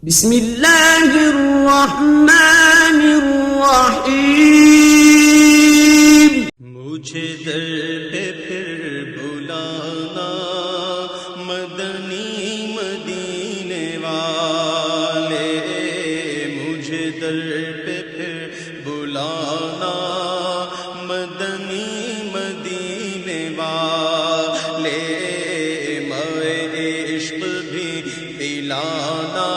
بسم اللہ الرحمن الرحیم مجھے در پہ پھر بلانا مدنی مدینے والے، مجھے در پہ پھر بلانا مدنی مدینے والے، مے عشق بھی پلانا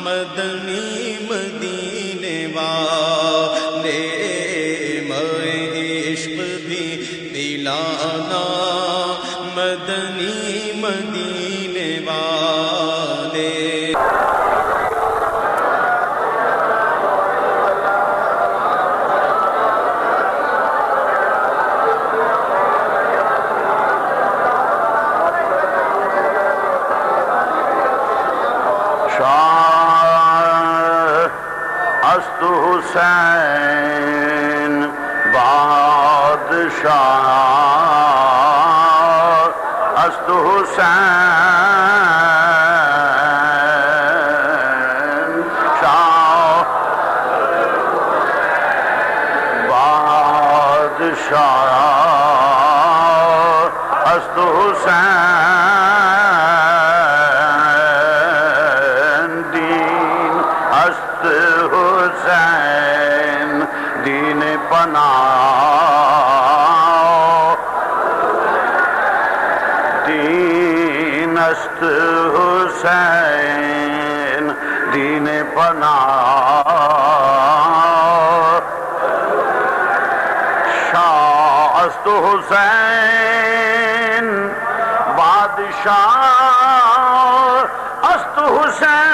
مدنی مدینے والے، مے عشق بھی پلانا مدنی مدینے والے۔ است حسین بادشاہ، است حسین شاہ بادشاہ، است حسین دین، است حسین دین پناہ، دین است حسین دین پناہ، شاہ است حسین بادشاہ، است حسین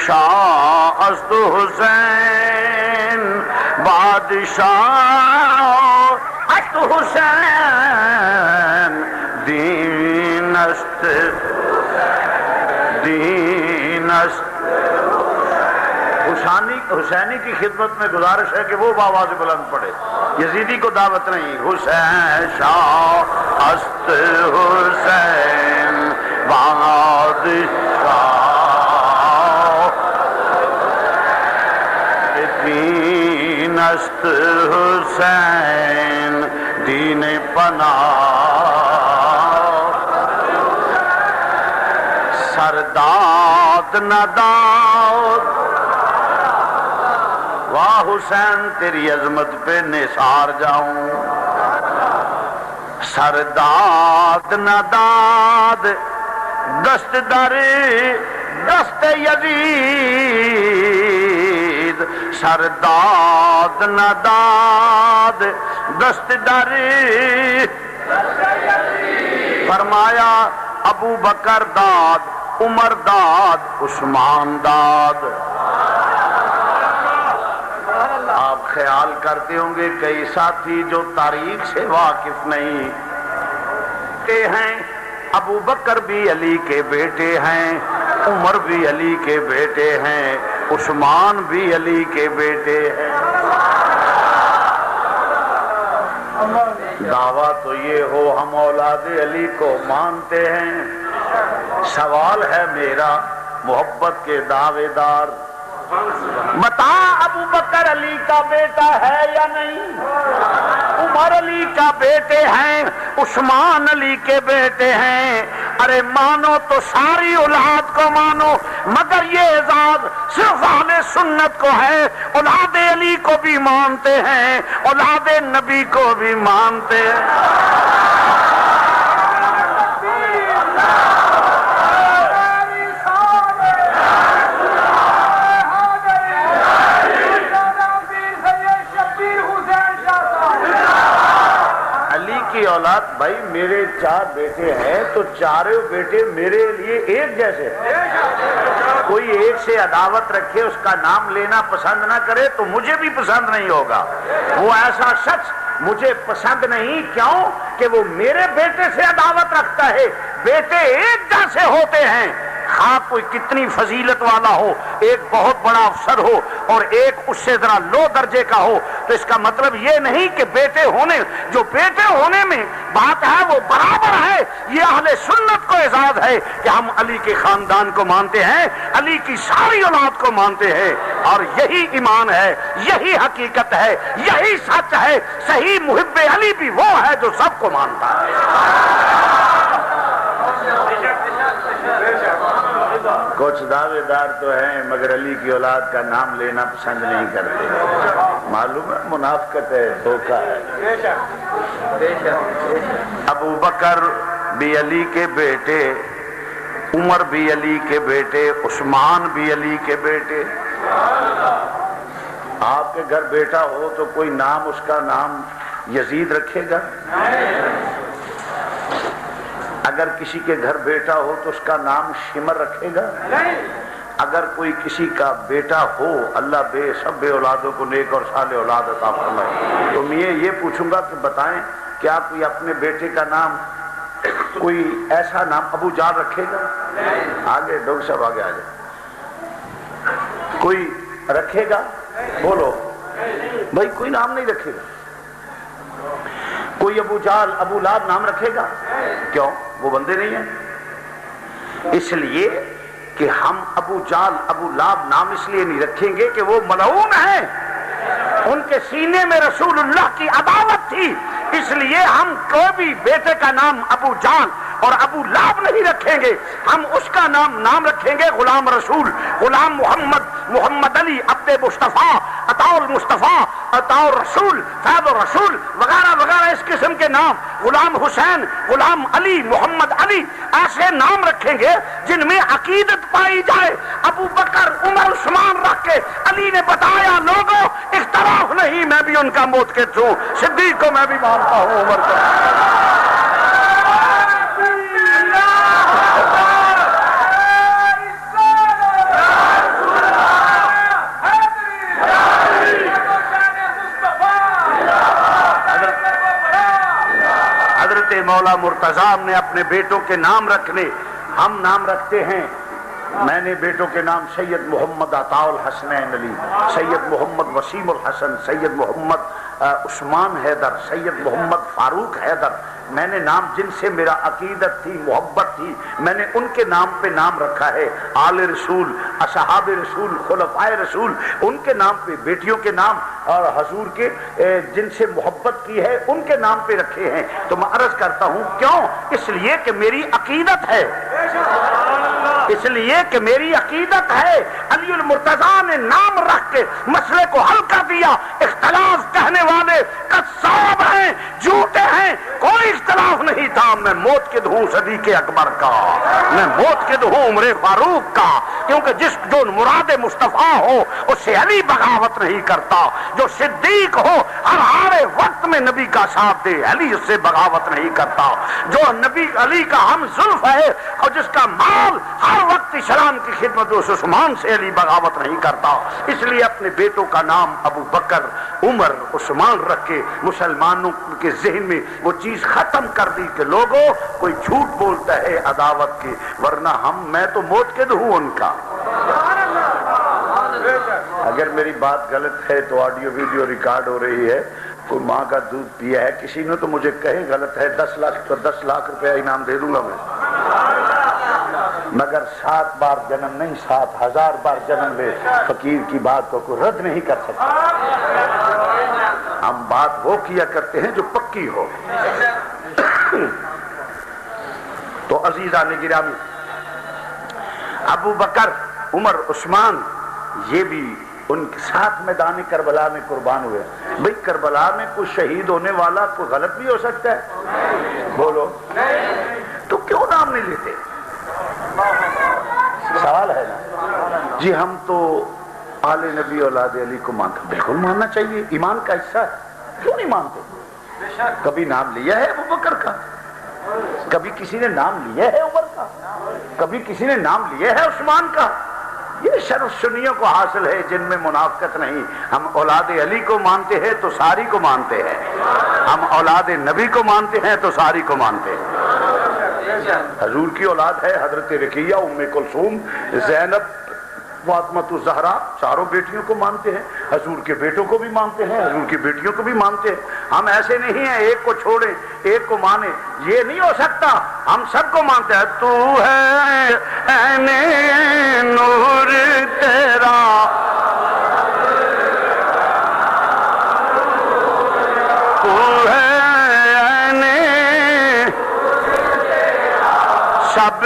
شاہ، است حسین بادشاہ، است حسین دین است، دین است۔ حسینی کی خدمت میں گزارش ہے کہ وہ بآواز بلند پڑھے، یزیدی کو دعوت نہیں۔ حسین شاہ است حسین بادشاہ، دین است حسین دین پناہ، سرداد نداد، واہ حسین تیری عظمت پہ نثار جاؤں، سرداد نداد دست در دست یزید، سرداد نداد دست در فرمایا ابو بکر داد، عمر داد، عثمان داد۔ آپ خیال کرتے ہوں گے کئی ساتھی جو تاریخ سے واقف نہیں کہ ہیں ابو بکر بھی علی کے بیٹے ہیں، عمر بھی علی کے بیٹے ہیں، عثمان بھی علی کے بیٹے ہیں۔ دعویٰ تو یہ ہو ہم اولاد علی کو مانتے ہیں، سوال ہے میرا محبت کے دعوے دار، بتا ابو بکر علی کا بیٹا ہے یا نہیں؟ عمر علی کا بیٹے ہیں، عثمان علی کے بیٹے ہیں۔ ارے مانو تو ساری اولاد کو مانو، مگر یہ اعزاز صرف اہل سنت کو ہے۔ اولاد علی کو بھی مانتے ہیں، اولاد نبی کو بھی مانتے ہیں۔ اولاد بھائی میرے 4 بیٹے ہیں تو چاروں بیٹے میرے لیے ایک جیسے، کوئی ایک سے عداوت رکھے اس کا نام لینا پسند نہ کرے تو مجھے بھی پسند نہیں ہوگا۔ وہ ایسا شخص مجھے پسند نہیں، کیوں کہ وہ میرے بیٹے سے عداوت رکھتا ہے۔ بیٹے ایک جیسے ہوتے ہیں، خواہ کوئی کتنی فضیلت والا ہو، ایک بہت بڑا افسر ہو اور ایک اس سے ذرا لو درجے کا ہو، تو اس کا مطلب یہ نہیں کہ بیٹے ہونے، جو بیٹے ہونے میں بات ہے وہ برابر ہے۔ یہ اہل سنت کو اعزاز ہے کہ ہم علی کے خاندان کو مانتے ہیں، علی کی ساری اولاد کو مانتے ہیں، اور یہی ایمان ہے، یہی حقیقت ہے، یہی سچ ہے۔ صحیح محب علی بھی وہ ہے جو سب کو مانتا ہے۔ کچھ دعوے دار تو ہیں مگر علی کی اولاد کا نام لینا پسند نہیں کرتے، معلوم ہے منافقت ہے، دھوکہ ہے۔ ابو بکر بھی علی کے بیٹے، عمر بھی علی کے بیٹے، عثمان بھی علی کے بیٹے۔ آپ کے گھر بیٹا ہو تو کوئی نام اس کا نام یزید رکھے گا؟ اگر کسی کے گھر بیٹا ہو تو اس کا نام شمر رکھے گا؟ اگر کوئی کسی کا بیٹا ہو، اللہ بے سب بے اولادوں کو نیک اور صالح اولاد عطا فرمائے، تو میں یہ پوچھوں گا کہ بتائیں کیا کوئی اپنے بیٹے کا نام، کوئی ایسا نام ابو جال رکھے گا؟ آگے ڈاکٹر صاحب آگے آ جائے، کوئی رکھے گا؟ بولو بھائی، کوئی نام نہیں رکھے گا۔ کوئی ابو جال ابو لہب نام رکھے گا؟ کیوں؟ وہ بندے نہیں ہیں؟ اس لیے کہ ہم ابو جال ابو لہب نام اس لیے نہیں رکھیں گے کہ وہ ملعون ہیں، ان کے سینے میں رسول اللہ کی عداوت تھی، اس لیے ہم کوئی بھی بیٹے کا نام ابو جال اور ابو لہب نہیں رکھیں گے، ہم اس کا نام رکھیں گے غلام رسول، غلام محمد، محمد علی، عبد مصطفیٰ، عطاء المصطفیٰ، عطاء الرسول، فیض الرسول وغیرہ وغیرہ اس قسم کے نام، غلام حسین، غلام علی، محمد علی، ایسے نام رکھیں گے جن میں عقیدت پائی جائے۔ ابو بکر عمر عثمان رکھ کے علی نے بتایا لوگوں اختلاف نہیں، میں بھی ان کا موتقد ہوں، صدیق کو میں بھی مانتا ہوں، عمر کو۔ مولا مرتضیٰ نے اپنے بیٹوں کے نام رکھنے، ہم نام رکھتے ہیں، میں نے بیٹوں کے نام سید محمد عطاء الحسنین علی، سید محمد وسیم الحسن، سید محمد عثمان حیدر، سید محمد فاروق حیدر، میں نے نام جن سے میرا عقیدت تھی، محبت تھی، میں نے ان کے نام پہ نام رکھا ہے۔ آل رسول، اصحاب رسول، خلفائے رسول، ان کے نام پہ بیٹیوں کے نام اور حضور کے جن سے محبت کی ہے ان کے نام پہ رکھے ہیں۔ تو میں عرض کرتا ہوں کیوں؟ اس لیے کہ میری عقیدت ہے، اس لیے کہ میری عقیدت ہے۔ علی المرتضیٰ نے نام رکھ کے مسئلے کو حل کر دیا۔ اختلاف کہنے والے کذاب ہیں، جھوٹے ہیں، کوئی اختلاف نہیں تھا۔ میں موتقد ہوں صدیق اکبر کا، میں موتقد ہوں عمر فاروق کا، کیونکہ جو مراد مصطفیٰ ہو اس سے علی بغاوت نہیں کرتا، جو صدیق ہو ہر وقت میں نبی کا ساتھ دے، علی اس سے بغاوت نہیں کرتا، جو نبی علی کا ہم زلف ہے اور جس کا مال ہر وقت اسلام کی خدمت اس عثمان سے علی بغاوت نہیں کرتا۔ اس لیے اپنے بیٹوں کا نام ابو بکر، عمر، عثمان رکھ کے مسلمانوں کے ذہن میں وہ چیز ختم کر دی کہ لوگوں کوئی جھوٹ بولتا ہے عداوت کی، ورنہ میں تو موتقد ہوں ان کا۔ اگر میری بات غلط ہے تو آڈیو ویڈیو ریکارڈ ہو رہی ہے، کوئی ماں کا دودھ پیا ہے کسی نے تو مجھے کہے غلط ہے، 10 لاکھ روپے انعام دے دوں گا میں، مگر 7 بار جنم نہیں 7,000 بار جنم لے فقیر کی بات کو کوئی رد نہیں کر سکتا۔ ہم بات وہ کیا کرتے ہیں جو پکی ہو۔ تو عزیزان گرامی، ابو بکر، عمر، عثمان یہ بھی ان کے ساتھ میدان کربلا میں قربان ہوئے۔ بھئی کربلا میں کوئی شہید ہونے والا کوئی غلط بھی ہو سکتا ہے، بولو تو کیوں نام نہیں لیتے؟ سوال ہے نا جی۔ ہم تو آل نبی اولاد علی کو مانتے، بالکل ماننا چاہیے، ایمان کا حصہ ہے، کیوں نہیں مانتے؟ کبھی نام لیا ہے ابو بکر کا، کبھی کسی نے نام لیا ہے عمر کا، کبھی کسی نے نام لیا ہے عثمان کا۔ یہ شرف سنیوں کو حاصل ہے جن میں منافقت نہیں۔ ہم اولاد علی کو مانتے ہیں تو ساری کو مانتے ہیں، ہم اولاد نبی کو مانتے ہیں تو ساری کو مانتے ہیں۔ حضور کی اولاد ہے حضرت رقیہ، ام کلثوم، زینب، فاطمہ الزہرا، چاروں بیٹیوں کو مانتے ہیں، حضور کے بیٹوں کو بھی مانتے ہیں، حضور کی بیٹیوں کو بھی مانتے ہیں. ہم ایسے نہیں ہیں ایک کو چھوڑیں ایک کو مانیں، یہ نہیں ہو سکتا، ہم سب کو مانتے ہیں. تو ہے عین نور تیرا، تو ہے عین سب،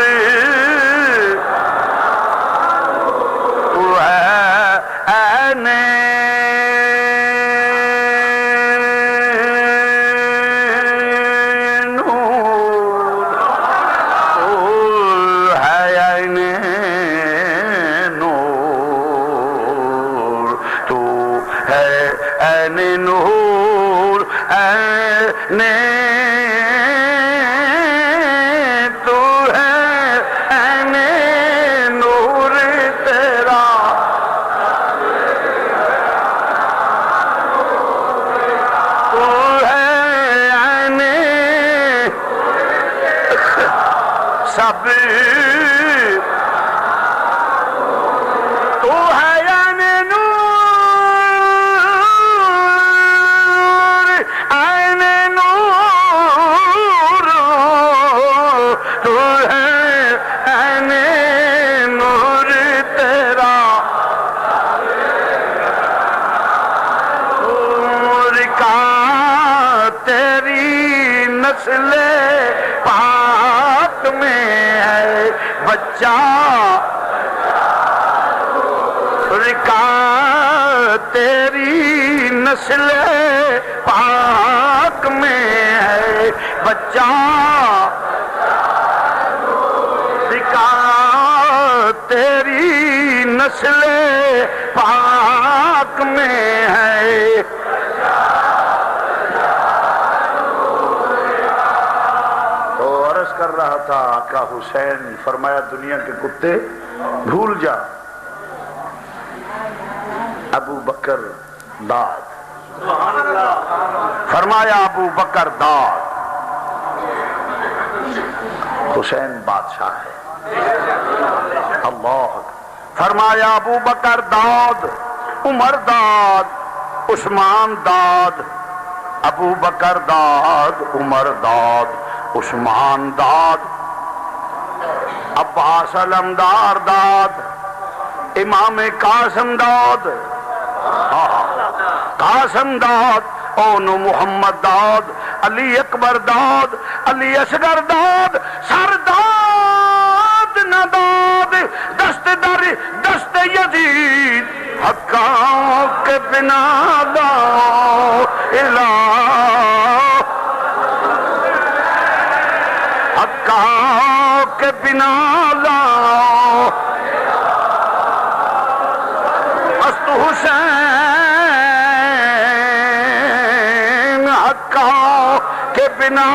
پاک میں ہے بچہ رکا، تیری نسل پاک میں ہے بچہ رکا، تیری نسل پاک میں ہے. کر رہا تھا آقا حسین، فرمایا دنیا کے کتے بھول جا. ابو بکر داد، فرمایا ابو بکر داد، حسین بادشاہ ہے. اللہ، فرمایا ابو بکر داد، عمر داد، عثمان داد، ابو بکر داد، عمر داد، عثمان داد، عباس علمدار داد، امام قاسم داد، قاسم داد، اون محمد داد، علی اکبر داد، علی اصغر داد، سرداد نہ داد، دست در دست یزید، حقاں کے بنا لا الہ، حقاں کے بنا لا است حسین، حقاں کے بنا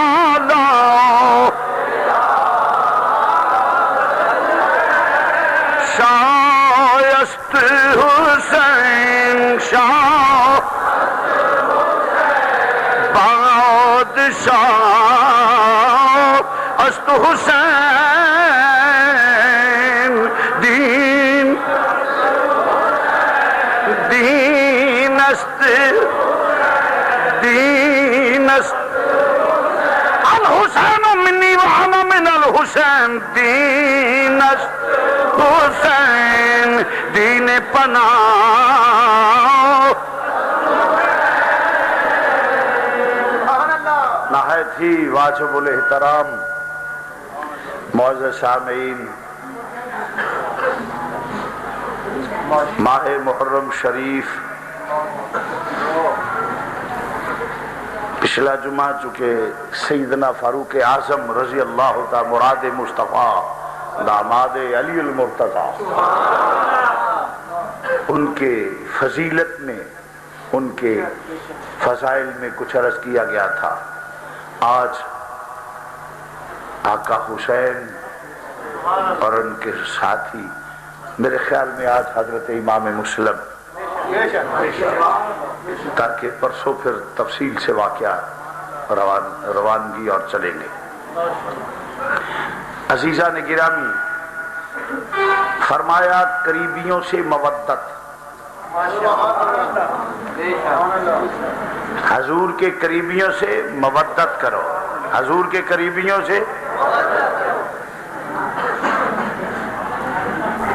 لا شایست حسین، شاہ بادشاہ است حسین، دین دین است، دین است الحسین منی وانا من الحسین، دین است حسین، دین پناہ. نہایت ہی واجب الاحترام معزز سامعین، ماہ محرم شریف پچھلا جمعہ چونکہ سیدنا فاروق اعظم رضی اللہ تعالی مراد مصطفیٰ داماد علی المرتضیٰ، ان کے فضیلت میں، ان کے فضائل میں کچھ عرض کیا گیا تھا. آج آقا حسین اور ان کے ساتھی، میرے خیال میں آج حضرت امام مسلم، تاکہ پرسوں پھر تفصیل سے واقعہ روانگی اور چلیں گے. عزیزہ نے گرامی، فرمایا قریبیوں سے مودت، حضور کے قریبیوں سے مودت کرو، حضور کے قریبیوں سے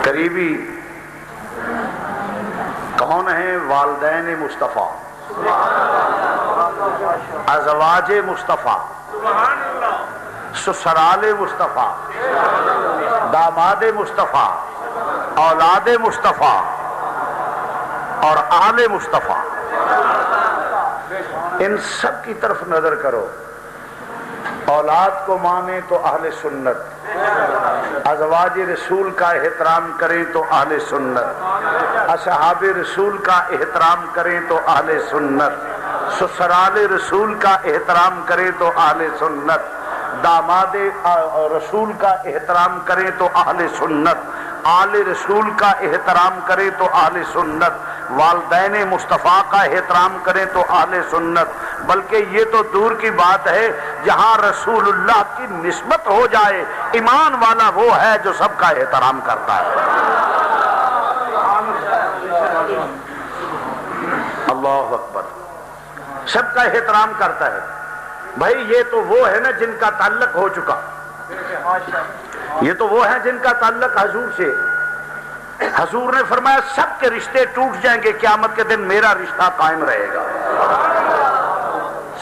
قریبی کون ہیں؟ والدین مصطفیٰ، ازواج مصطفیٰ، سسرال مصطفیٰ، داماد مصطفیٰ، اولاد مصطفیٰ اور آل مصطفیٰ، ان سب کی طرف نظر کرو۔ اولاد کو مانے تو اہل سنت، ازواج رسول کا احترام کریں تو اہل سنت، اصحاب رسول کا احترام کریں تو اہل سنت، سسرال رسول کا احترام کریں تو اہل سنت، داماد رسول کا احترام کریں تو اہل سنت، آل رسول کا احترام کریں تو اہل سنت، والدین مصطفیٰ کا احترام کریں تو اہل سنت۔ بلکہ یہ تو دور کی بات ہے، جہاں رسول اللہ کی نسبت ہو جائے، ایمان والا وہ ہے جو سب کا احترام کرتا ہے۔ اللہ اکبر، سب کا احترام کرتا ہے۔ بھائی یہ تو وہ ہے نا جن کا تعلق ہو چکا، یہ تو وہ ہے جن کا تعلق حضور سے۔ حضور نے فرمایا سب کے رشتے ٹوٹ جائیں گے، قیامت کے دن میرا رشتہ قائم رہے گا۔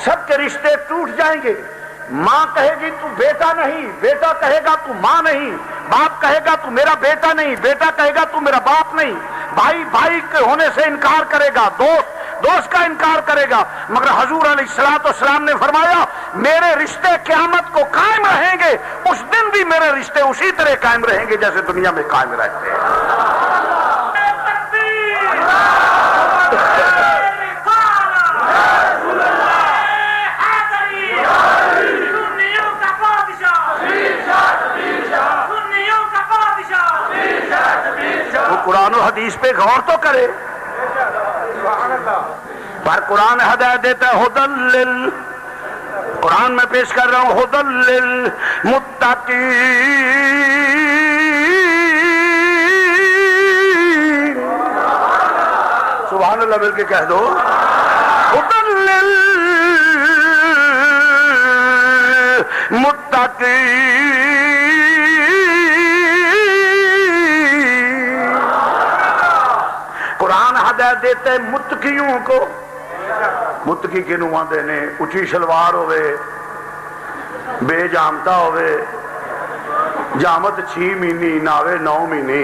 سب کے رشتے ٹوٹ جائیں گے، ماں کہے گی تو بیٹا نہیں، بیٹا کہے گا تو ماں نہیں، باپ کہے گا تو میرا بیٹا نہیں، بیٹا کہے گا تو میرا باپ نہیں، بھائی بھائی کے ہونے سے انکار کرے گا، دوست کا انکار کرے گا۔ مگر حضور علیہ السلام نے فرمایا میرے رشتے قیامت کو قائم رہیں گے، اس دن بھی میرے رشتے اسی طرح قائم رہیں گے جیسے دنیا میں قائم رہتے ہیں۔ وہ قرآن و حدیث پہ غور تو کرے، پر قرآن ہدایت دیتا ہے ہدی قرآن میں پیش کر رہا ہوں ہدی للمتقین، سبحان اللہ مل کے کہہ دو، ہدی للمتقین۔ قرآن ہدایت دیتے ہیں متقیوں کو۔ متقی کے نمائندے نے اچھی شلوار ہوئے، بے جامتا ہوئے، جامت 6 مہینے ناوے 9 مہینے۔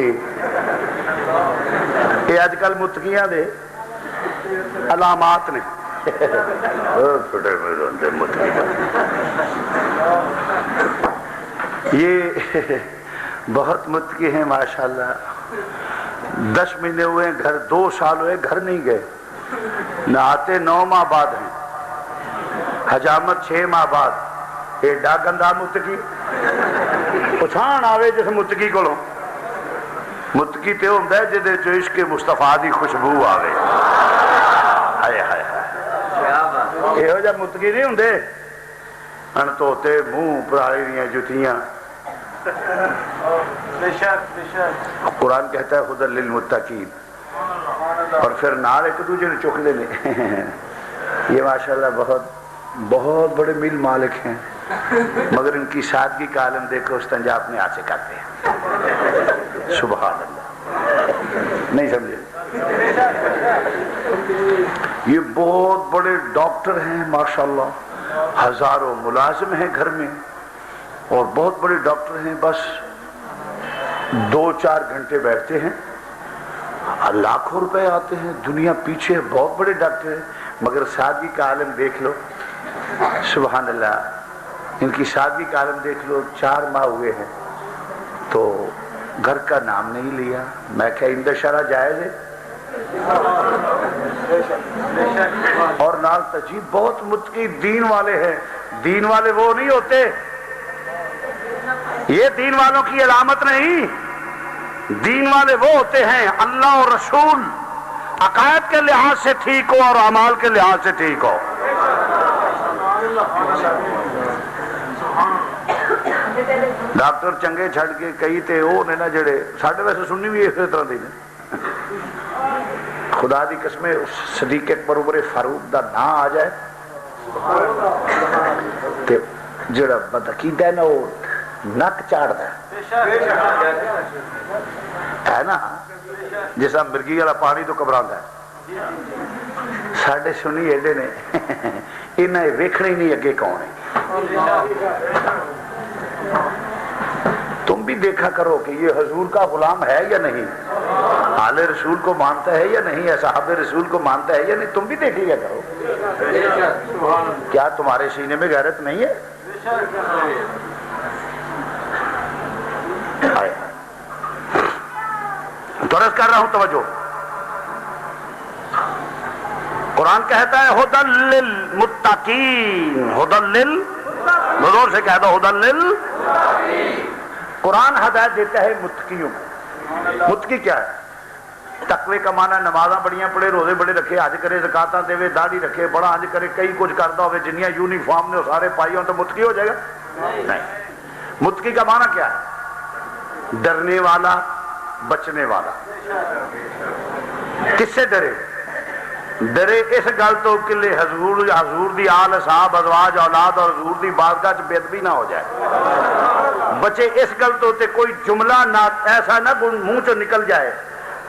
یہ اج کل متقیاں دے علامات نے۔ یہ بہت متقی ہیں ماشاءاللہ، 10 مہینے ہوئے ہیں گھر، 2 سال ہوئے گھر نہیں گئے، نہاتے 9 ماہ بعد ہیں، حجامت 6 ماہ بعد۔ ایڈا گندا متقی پچھان آوے جس متقی کو لو، متقی تے ہوندا ہے جدے چ عشق مصطفیٰ دی خوشبو آوے۔ ہائے ہائے یہو جہا متقی نہیں ہوندے ان توتے منہ پرالی دیاں جتیاں۔ قرآن کہتا ہے ہدی للمتقین، اور پھر نال ایک دوسرے نے چک لینے۔ یہ ماشاءاللہ بہت بہت بڑے میل مالک ہیں، مگر ان کی سادگی کا عالم دیکھو، استنجا اپنے ہاتھ سے کرتے ہیں۔ سبحان اللہ، نہیں سمجھے؟ یہ بہت بڑے ڈاکٹر ہیں ماشاءاللہ، ہزاروں ملازم ہیں گھر میں، اور بہت بڑے ڈاکٹر ہیں، بس 2-4 گھنٹے بیٹھتے ہیں، لاکھوں روپے آتے ہیں، دنیا پیچھے ہے، بہت بڑے ڈاکٹر ہیں، مگر سادگی کا عالم دیکھ لو۔ سبحان اللہ، ان کی سادگی کا عالم دیکھ لو۔ 4 ماہ ہوئے ہیں تو گھر کا نام نہیں لیا۔ میں کہا اندر شرع جائز ہے، اور نال تجیب بہت متقی دین والے ہیں۔ دین والے وہ نہیں ہوتے، یہ دین والوں کی علامت نہیں، دین والے وہ ہوتے ہیں اللہ اور رسول عقائد کے لحاظ سے ٹھیک ہو اور اعمال کے لحاظ سے ٹھیک ہو۔ ڈاکٹر چنگے چھڑ کے کئی تے وہ نے نا جڑے ساڈے ویسے سنی بھی اسی طرح دی نے خدا دی قسم صدیق اکبر عمر فاروق دا نام آ جائے تے جڑا بدعقیدہ ہے نا وہ نک چاڑدا ہے نا جیسا مرگی والا پانی تو گھبراندا ہے ساڈے سنی ایڈے نے انہیں ویکھنا ہی نہیں اگے کون ہے تم بھی دیکھا کرو کہ یہ حضور کا غلام ہے یا نہیں آل رسول کو مانتا ہے یا نہیں اصحاب رسول کو مانتا ہے یا نہیں تم بھی دیکھ لیا کرو کیا تمہارے سینے میں غیرت نہیں ہے درست کر رہا ہوں توجہ قرآن کہتا ہے ہدی للمتقین ہدی بزرگ سے کہہ دو ہدی للمتقین قرآن ہدایت دیتا ہے متقیوں کو متقی کیا ہے تقوی کا معنی نمازاں بڑیاں پڑھے روزے بڑے رکھے حج کرے زکاتاں دے داڑھی رکھے بڑا حج کرے کئی کچھ کرتا ہوئے جنیاں یونیفارم نے وہ سارے پائی ہوں تو متقی ہو جائے گا نہیں متقی کا معنی کیا ہے ڈرنے والا بچنے والا کس سے ڈرے ڈرے اس گل تو کہ حضور دی آل اصحاب ازواج اولاد اور حضور دی بارگاہ چ بے ادبی نہ ہو جائے بچے اس گل تو تے کوئی جملہ نہ ایسا نہ منہ چ نکل جائے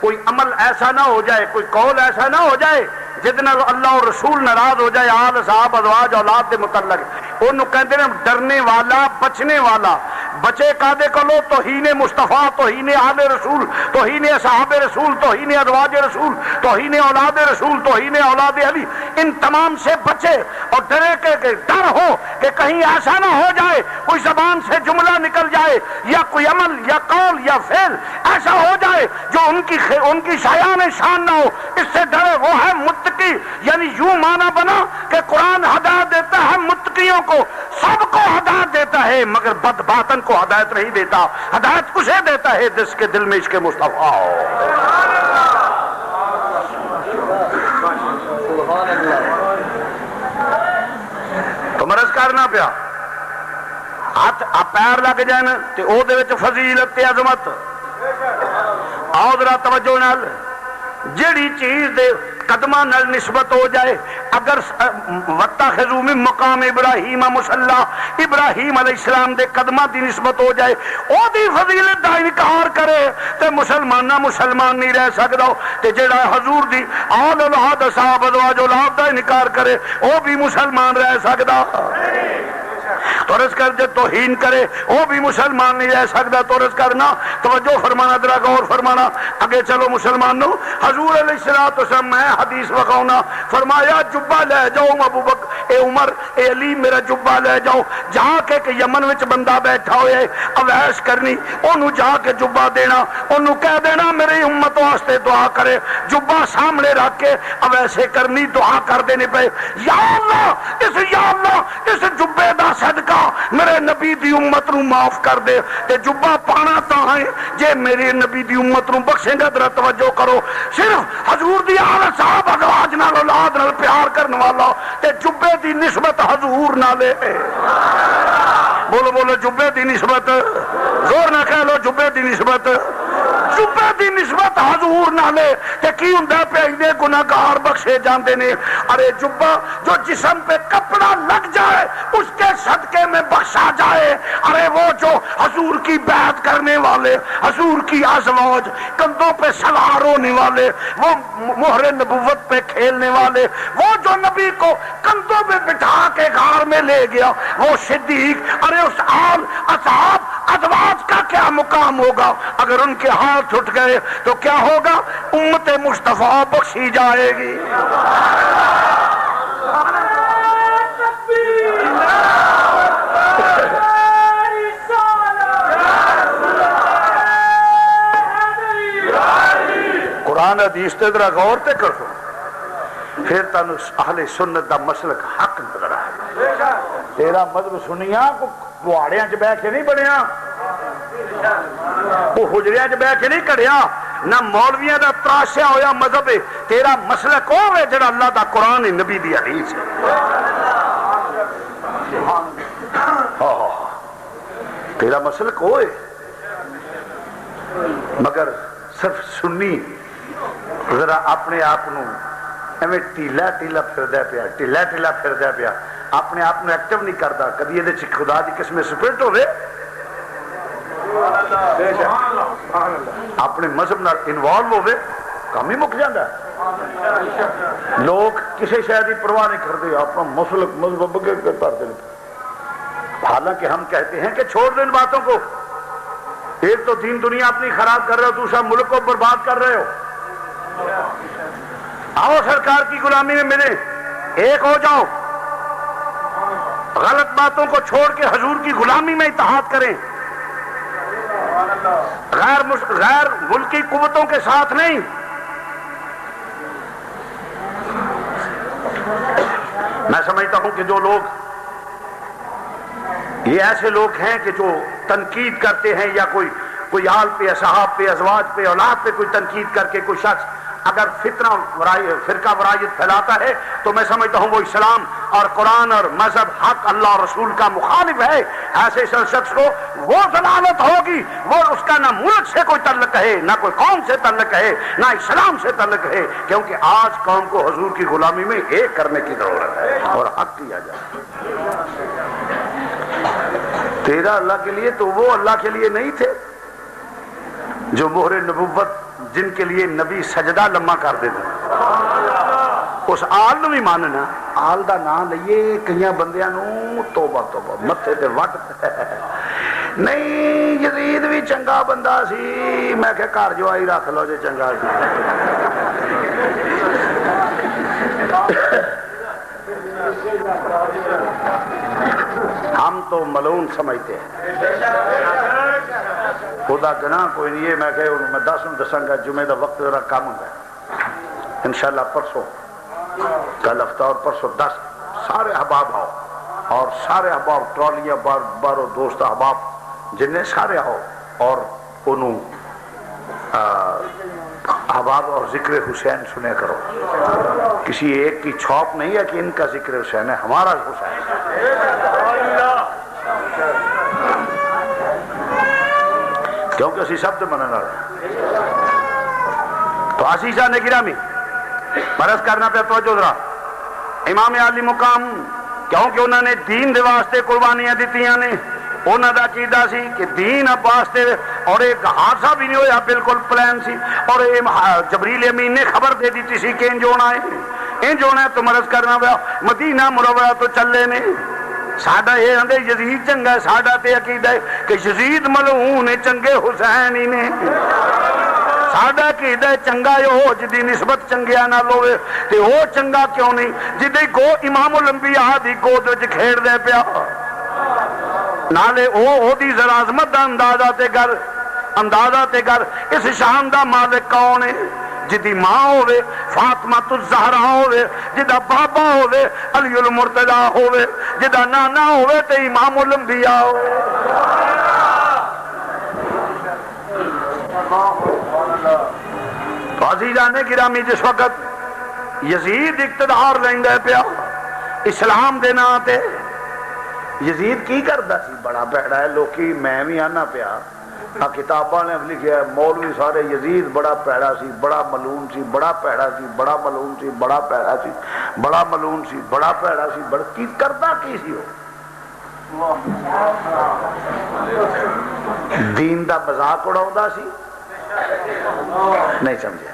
کوئی عمل ایسا نہ ہو جائے کوئی قول ایسا نہ ہو جائے جس نال اللہ اور رسول ناراض ہو جائے آل اصحاب ازواج اولاد دے متعلق انہوں کہتے ہیں ڈرنے والا بچنے والا بچے قادے کلو توہین مصطفیٰ توہین آل رسول توہین اصحاب رسول توہین ازواج رسول توہین اولاد رسول توہین اولاد علی ان تمام سے بچے اور ڈرے کہ ڈر ہو کہ کہیں ایسا نہ ہو جائے کوئی زبان سے جملہ نکل جائے یا کوئی عمل یا قول یا فعل ایسا ہو جائے جو ان کی شایان شان نہ ہو اس سے ڈرے وہ ہے متقی یعنی یوں معنی بنا کہ قرآن ہدایت دیتا ہے متقیوں کو سب کو ہدایت دیتا ہے مگر بد باطن کو ہدایت نہیں دیتا ہدایت اسے دیتا ہے جس کے دل میں عشق مصطفیٰ ہو تو مرض کرنا پیا ہاتھ پیر لگ جائیں تے او دے وچ فضیلت تے عظمت آؤ ذرا توجہ نال جیڑی چیز دے قدمہ نال نسبت ہو جائے اگر وَاتَّخِذُوا مِن مقام ابراہیم مصلی ابراہیم علیہ السلام دے قدمہ دی نسبت ہو جائے او دی فضیلت دا انکار کرے تے مسلمان نہیں رہ سکدا تے جڑا حضور دی آل اولاد اصحاب ازواج اولاد دا انکار کرے او بھی مسلمان رہ سکدا تورس کر جو توہین کرے وہ بھی مسلمان نہیں رہ سکتا تورس کرنا توجہ فرمانا ذرا غور فرمانا اگے چلو مسلمانوں حضور علیہ الصلوۃ والسلام میں حدیث وقاؤنا فرمایا جبہ لے جاؤ ابو بکر اے عمر اے علی میرا جبہ لے جاؤ جا کے کہ یمن وچ بندہ بیٹھا ہوئے اویش کرنی انہوں جا کے جبہ دینا انہوں کہہ دینا میری امت واسطے دعا کرے جبہ سامنے رکھ کے اویسے کرنی دعا کر دینے پہ یا اللہ اس جبے دا صدقہ میرے نبی دی امت نو معاف کر دے تے جبہ پانا تا ہے جے میرے نبی دی امت نو بخشیں گا ذرا توجہ کرو صرف حضور دی آل صاحب ازواج نال اولاد نال پیار کرنے والا تے جبے دی نسبت حضور نال لے بولو بولو جبے دی نسبت زور نہ کہہ لو جبے دی نسبت جبے دی نسبت حضور نالے تے کی ہوندا پے اینے گناہگار بخشے جاندے نے ارے جبہ جو جسم پہ کپڑا لگ جائے اس کے صدقے میں بخشا جائے ارے وہ جو حضور کی بیعت کرنے والے حضور کی ازواج کندھوں پہ سوار ہونے والے وہ مہر نبوت پہ کھیلنے والے وہ جو نبی کو کندھوں پہ بٹھا کے غار میں لے گیا وہ صدیق ارے اس آل اصحاب ازواج کا کیا مقام ہوگا اگر ان کے ہاتھ اٹھ گئے تو کیا ہوگا امت مصطفیٰ بخشی جائے گی قرآن حدیث تے ذرا غور تے کرو پھر تانوں اہل سنت دا مسلک حق نظر آئے تیرا مذہب سنیا کو بہاڑیاں چ بیٹھ کے نہیں بنیا وہ حجریاں چ بیٹھ کے نہیں کڑیا نہ مولویاں دا تراشیا ہویا مذہب ہے تیرا مسلک وہ ہے جڑا اللہ دا قرآن نبی دی حدیث ہے تیرا مسلک ہوئے مگر صرف سنی ذرا اپنے آپ ایویں ٹیلا ٹیلا پھردا پیا، ٹیلا ٹیلا پھردا پیا، اپنے آپ ایکٹیو نہیں کرتا، کدی یہ خدا کی قسم سپرٹ ہوئے اپنے مذہب نال انوالو ہوئے کام ہی مک جاتا ہے۔ لوگ کسی شاید کی پرواہ نہیں کرتے، اپنا مسلک مذہب کے کرتے ہیں، حالانکہ ہم کہتے ہیں کہ چھوڑ دیں ان باتوں کو۔ ایک تو دین دنیا اپنی خراب کر رہے ہو، دوسرا ملک کو برباد کر رہے ہو۔ آؤ سرکار کی غلامی میں ملے، ایک ہو جاؤ، غلط باتوں کو چھوڑ کے حضور کی غلامی میں اتحاد کریں، غیر ملکی قوتوں کے ساتھ نہیں۔ میں سمجھتا ہوں کہ جو لوگ یہ ایسے لوگ ہیں کہ جو تنقید کرتے ہیں یا کوئی آل پہ، اصحاب پہ، ازواج پہ، اولاد پہ کوئی تنقید کر کے کوئی شخص اگر فرقہ ورائیت پھیلاتا ہے تو میں سمجھتا ہوں وہ اسلام اور قرآن اور مذہب حق اللہ اور رسول کا مخالف ہے۔ ایسے شخص کو وہ ضلالت ہوگی، وہ اس کا نہ ملک سے کوئی تعلق ہے، نہ کوئی قوم سے تعلق ہے، نہ اسلام سے تعلق ہے، کیونکہ آج قوم کو حضور کی غلامی میں ایک کرنے کی ضرورت ہے اور حق کیا جائے۔ تیرا اللہ کے لیے تو وہ اللہ کے لیے نہیں تھے جو مہر نبوت جن کے لیے نبی سجدہ لمحہ کر دیتے، اس آل نو بھی ماننا۔ آل دا نام لئیے کئی بندیاں نو توبہ توبہ متھے تے وٹ نہیں، یزید بھی چنگا بندہ سی، میں کہ گھر جو آئی رکھ لو جے چنگا سی۔ ہم تو ملعون سمجھتے ہیں، خدا گناہ کوئی نہیں ہے۔ میں کہ میں دساں گا، جمعے دا وقت ذرا کم ہوگا انشاءاللہ، پرسوں کل ہفتہ اور پرسوں 10 سارے احباب آؤ، اور سارے احباب ٹرالیاں بارو دوست احباب جنہیں سارے آؤ، اور انہوں احباب اور ذکر حسین سنے کرو۔ کسی ایک کی چھوپ نہیں ہے کہ ان کا ذکر حسین ہے، ہمارا حسین ہے۔ کیونکہ اسی سب سے مننا رہے ہیں۔ تو عزیزان گرامی، مرض کرنا پہ توجہ ذرا، امام عالی مقام کیونکہ انہوں نے دین دے واسطے قربانیاں دیتیاں نے، انہوں دا عقیدہ سی کہ دین اب واسطے، اور ایک حادثہ بھی نہیں ہویا، بالکل پلان سی، اور جبریل امین نے خبر دے دیتی سی کہ انج ہونا ہے، انج ہونا ہے۔ تو مرض کرنا پیا، مدینہ منورہ تو چلے نے، ساڈا یہ آندے یزید چنگا ہے، ساڈا تے عقیدہ ہے کہ یزید ملعون ہے، چنگے حسین ہی نے۔ ساڈا عقیدہ ہے چنگا ہو جدی نسبت چنگیا نال ہوے، تے وہ چنگا کیوں نہیں جدی گو امام الانبیاء دی گود وچ کھیڑ دے پیا، نالے او دی ذرا عظمت دا اندازہ تے گر اس شان دا مالک کون ہے؟ جدی ماں ہوئے فاطمہ الزہرا ہوئے، جدا بابا ہوئے علی المرتضی ہوئے، جدا نانا ہوئے تے امام الانبیاء ہوئے۔ تو عزیزان گرامی، جس وقت یزید اقتدار لیندے پیا اسلام دے نام تے، یزید کی کردا سی؟ بڑا بھڑا ہے، لوکی میں بھی آنا پیا، کتاباں نے لکھیا ہے مولوی سارے یزید بڑا پیڑا سی، بڑا ملعون سی، بڑا پیڑا سی، بڑا ملعون سی، بڑا پیڑا سی، بڑا ملعون سی، بڑا پیڑا سی، بڑا کی کردا کی سی؟ ہو دین دا مذاق اڑاوندا سی؟ نہیں سمجھے؟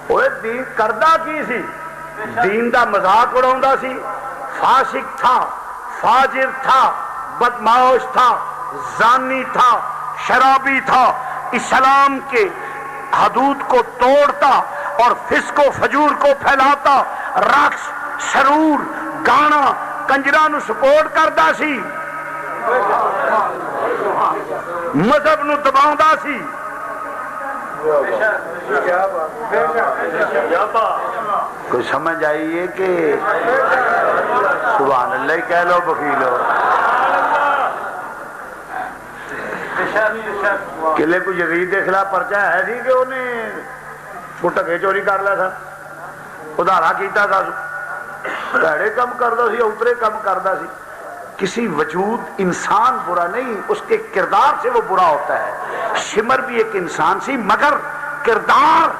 اوے دین کردا کی سی؟ دین دا مذاق اڑاوندا سی، فاسق تھا، فاجر تھا، بدمعاش تھا، زانی تھا، شرابی تھا، اسلام کے حدود کو توڑتا اور فسق و فجور کو پھیلاتا، رقص، سرور، گانا، کنجراں نو سپورٹ کردا سی، مذہب نو دباوندا سی۔ کوئی سمجھ آئیے کہ سبحان اللہ ہی کہہ لو بخیلو؟ قلعے کو یزید کے خلاف پرچہ ہے سی کہ انہیں ٹکے چوری کر لیا تھا، ادھارا کیتا تھا، بھڑے کم کرتا سی، اترے کم کرتا سی، کسی وجود انسان برا نہیں، اس کے کردار سے وہ برا ہوتا ہے۔ شمر بھی ایک انسان سی مگر کردار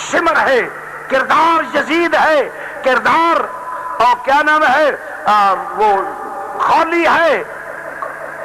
شمر ہے، کردار یزید ہے، کردار اور کیا نام ہے وہ خالی ہے۔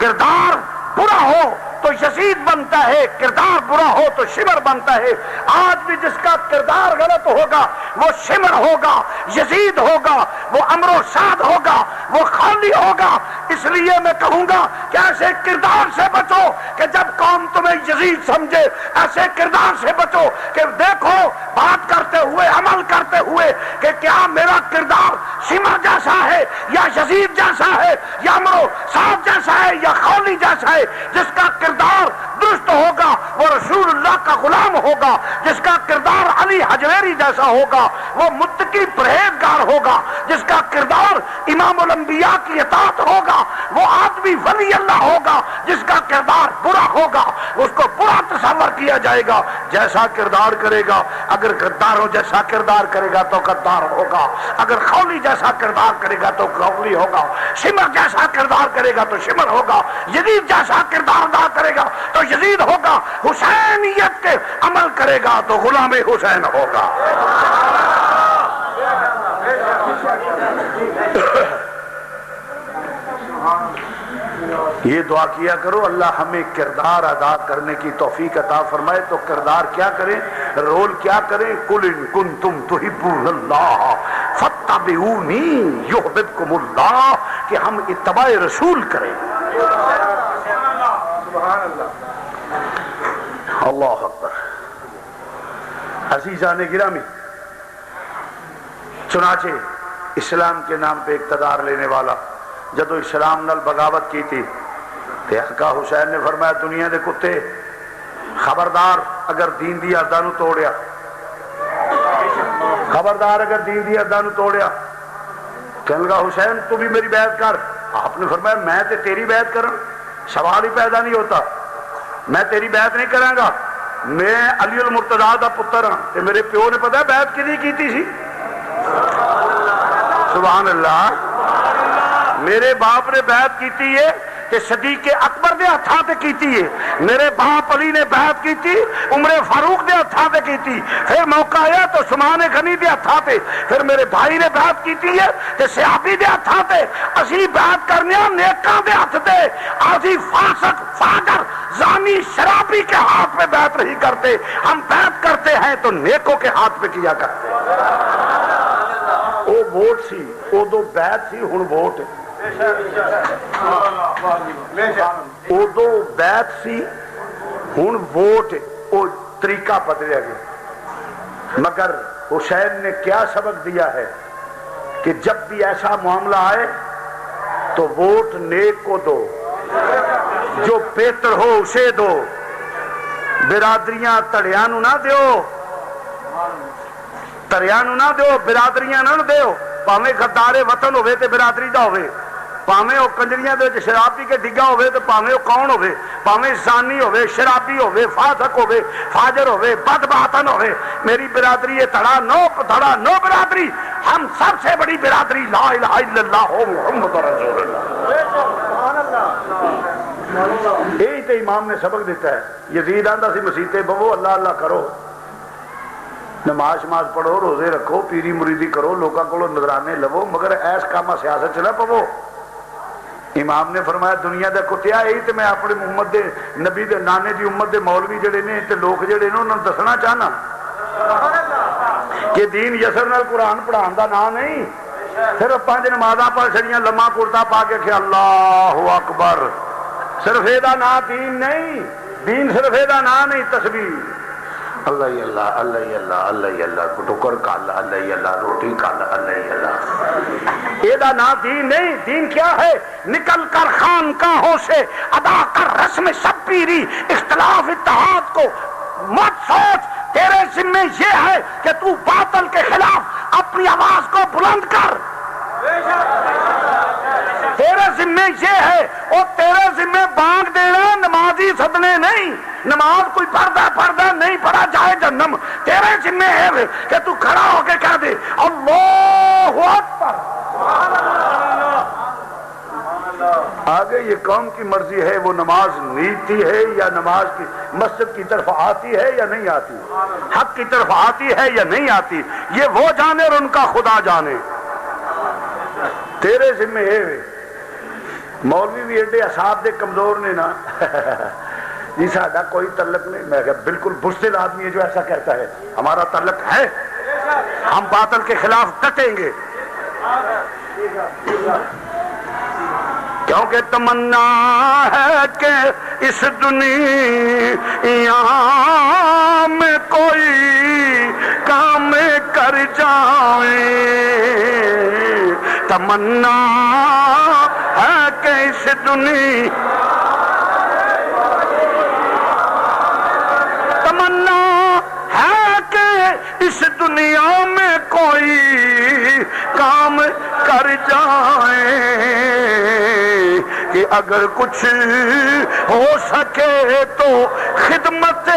کردار برا ہو تو یزید بنتا ہے، کردار برا ہو تو شمر بنتا ہے۔ آج بھی جس کا کردار غلط ہوگا وہ شمر ہوگا، یزید ہوگا، وہ امر و شاد ہوگا، وہ خالی ہوگا۔ اس لیے میں کہوں گا کہ ایسے کردار سے بچو کہ جب قوم تمہیں یزید سمجھے، ایسے کردار سے بچو کہ دیکھو بات کرتے ہوئے، عمل کرتے ہوئے کہ کیا میرا کردار شمر جیسا ہے یا یزید جیسا ہے یا امر و شاد جیسا ہے یا خالی جیسا ہے۔ جس کا کردار درست ہوگا وہ رسول اللہ کا غلام ہوگا، جس کا کردار علی حجویری جیسا ہوگا وہ متقی پرہیزگار ہوگا، جس کا کردار امام الانبیاء کی اطاعت ہوگا وہ آدمی ولی اللہ ہوگا، جس کا کردار برا ہوگا اس کو برا تصور کیا جائے گا۔ جیسا کردار کرے گا، اگر غداروں جیسا کردار کرے گا تو غدار ہوگا، اگر خولی جیسا کردار کرے گا تو خولی ہوگا، شمر جیسا کردار کرے گا تو شمر ہوگا، یزید جیسا کردار ادا کرے گا تو یزید ہوگا، حسینیت کے عمل کرے گا تو غلام حسین ہوگا۔ یہ دعا کیا کرو اللہ ہمیں کردار ادا کرنے کی توفیق عطا فرمائے۔ تو کردار کیا کریں، رول کیا کریں؟ قل ان کنتم تحبون اللہ فاتبعونی یحببکم اللہ، کہ ہم اتباع رسول کریں۔ اللہ اکبر۔ عزیزان گرامی، چنانچہ اسلام کے نام پہ اقتدار لینے والا جدو اسلام نال بغاوت کی تھی تے آقا حسین نے فرمایا دنیا دے کتے خبردار اگر دین دی عہدہ نو توڑیا، خبردار اگر دین دی عہدہ نو توڑیا۔ کہنے لگا حسین تو بھی میری بیعت کر۔ آپ نے فرمایا میں تے تیری بیعت کروں، سوال ہی پیدا نہیں ہوتا، میں تیری بیعت نہیں کراں گا۔ میں علی المرتضیٰ دا پتر ہاں تے میرے پیو نے پتا بیعت کدی کیتی سی؟ سبحان اللہ۔ میرے باپ نے بیعت کیتی ہے کہ صدیق اکبر دے ہتھاں تے کیتی ہے، میرے باپ علی نے بیعت کیتی عمر فاروق دے ہتھاں تے کیتی، پھر موقع آیا تو عثمان غنی دے ہتھاں تے، پھر میرے بھائی نے بیعت کیتی ہے کہ صحابی دے ہتھاں تے۔ اسی بیعت کرنے نیکاں دے ہتھ تے، اسی فاسق فاجر زانی شرابی کے ہاتھ میں بیعت نہیں کرتے، ہم بیعت کرتے ہیں تو نیکوں کے ہاتھ پہ کیا کرتے۔ وہ ووٹ سی، وہ دو بیعت سی، ہن ووٹ ہے۔ ادو بیعت سی ہن ووٹ، وہ طریقہ بدلیا گیا۔ مگر حسین نے کیا سبق دیا ہے کہ جب بھی ایسا معاملہ آئے تو ووٹ نیک کو دو، جو بہتر ہو اسے دو، برادریاں تڑیاں نو نہ دیو، تڑیاں نو نہ دیو، برادریاں نہ دیو۔ پاویں غدار وطن ہوئے تے برادری دا ہوئے، پاویں وہ کنجریاں دے وچ شراب پی کے ڈگا ہوئے تے پاویں وہ کون ہوئے، پاویں زانی ہوئے، شرابی ہوئے، فاسق ہوئے، فاجر ہوئے، بدباطن ہوئے، میری برادری یہ تھڑا نو برادری، ہم سب سے بڑی برادری لا الہ الا اللہ محمد رسول اللہ۔ یہی تو امام نے سبق دیتا ہے۔ یزید آندا سی مسیتے بہو اللہ اللہ کرو، نماز شماز پڑھو، روزے رکھو، پیری مریدی کرو، لوگوں کو نظرانے لو، مگر ایس کام سیاست چ نہ پو۔ امام نے فرمایا دنیا دا کتیا یہی تے میں اپنے محمد دے نبی دے نانے دی امت دے مولوی جڑے نے تے لوگ جڑے نے انہوں نے دسنا چاہنا کہ دین یسر نال قرآن پڑھان دا نام نہیں، صرف 5 نمازاں پڑھ چھڑیاں، لمحہ کرتا پا کے کہ اللہ اکبر، صرف یہ دا نام دین نہیں، دین صرف یہ دا نام نہیں، تسبیح اللہ اللہ اللہ اللہ اللہ اللہ، ٹکر کھال اللہ اللہ، روٹی کھال اللہ اللہ، یہ دا نام دین نہیں۔ دین کیا ہے؟ نکل کر خانقاہوں سے ادا کر رسم شبیری، اختلاف اتحاد کو مت سوچ، تیرے ذمہ یہ ہے کہ تو باطل کے خلاف اپنی آواز کو بلند کر، تیرے ذمہ یہ ہے، اور تیرے ذمہ بانگ دینا نمازی سدنے نہیں، نماز کوئی پڑھتا نہیں پڑھا جائے جہنم، تیرے ذمہ ہے کہ تو کھڑا ہو کے کہہ دے اللہ اکبر، آگے یہ قوم کی مرضی ہے وہ نماز نیتی ہے یا نماز کی مسجد کی طرف آتی ہے یا نہیں آتی، حق کی طرف آتی ہے یا نہیں آتی، یہ وہ جانے اور ان کا خدا جانے. تیرے ذمہ ہے. مولوی بھی ایڈے اصحاب دے کمزور نے نا جی ساڈا کوئی تعلق نہیں. میں کہا بالکل بزدل آدمی ہے جو ایسا کہتا ہے. ہمارا تعلق ہے، ہم باطل کے خلاف ڈٹیں گے، کیونکہ تمنا ہے کہ اس دنیا میں کوئی کام کر جائیں. تمنا ہے کہ اس دنیا، تمنا ہے کہ اس دنیا میں کوئی کام کر جائیں کہ اگر کچھ ہو سکے تو خدمت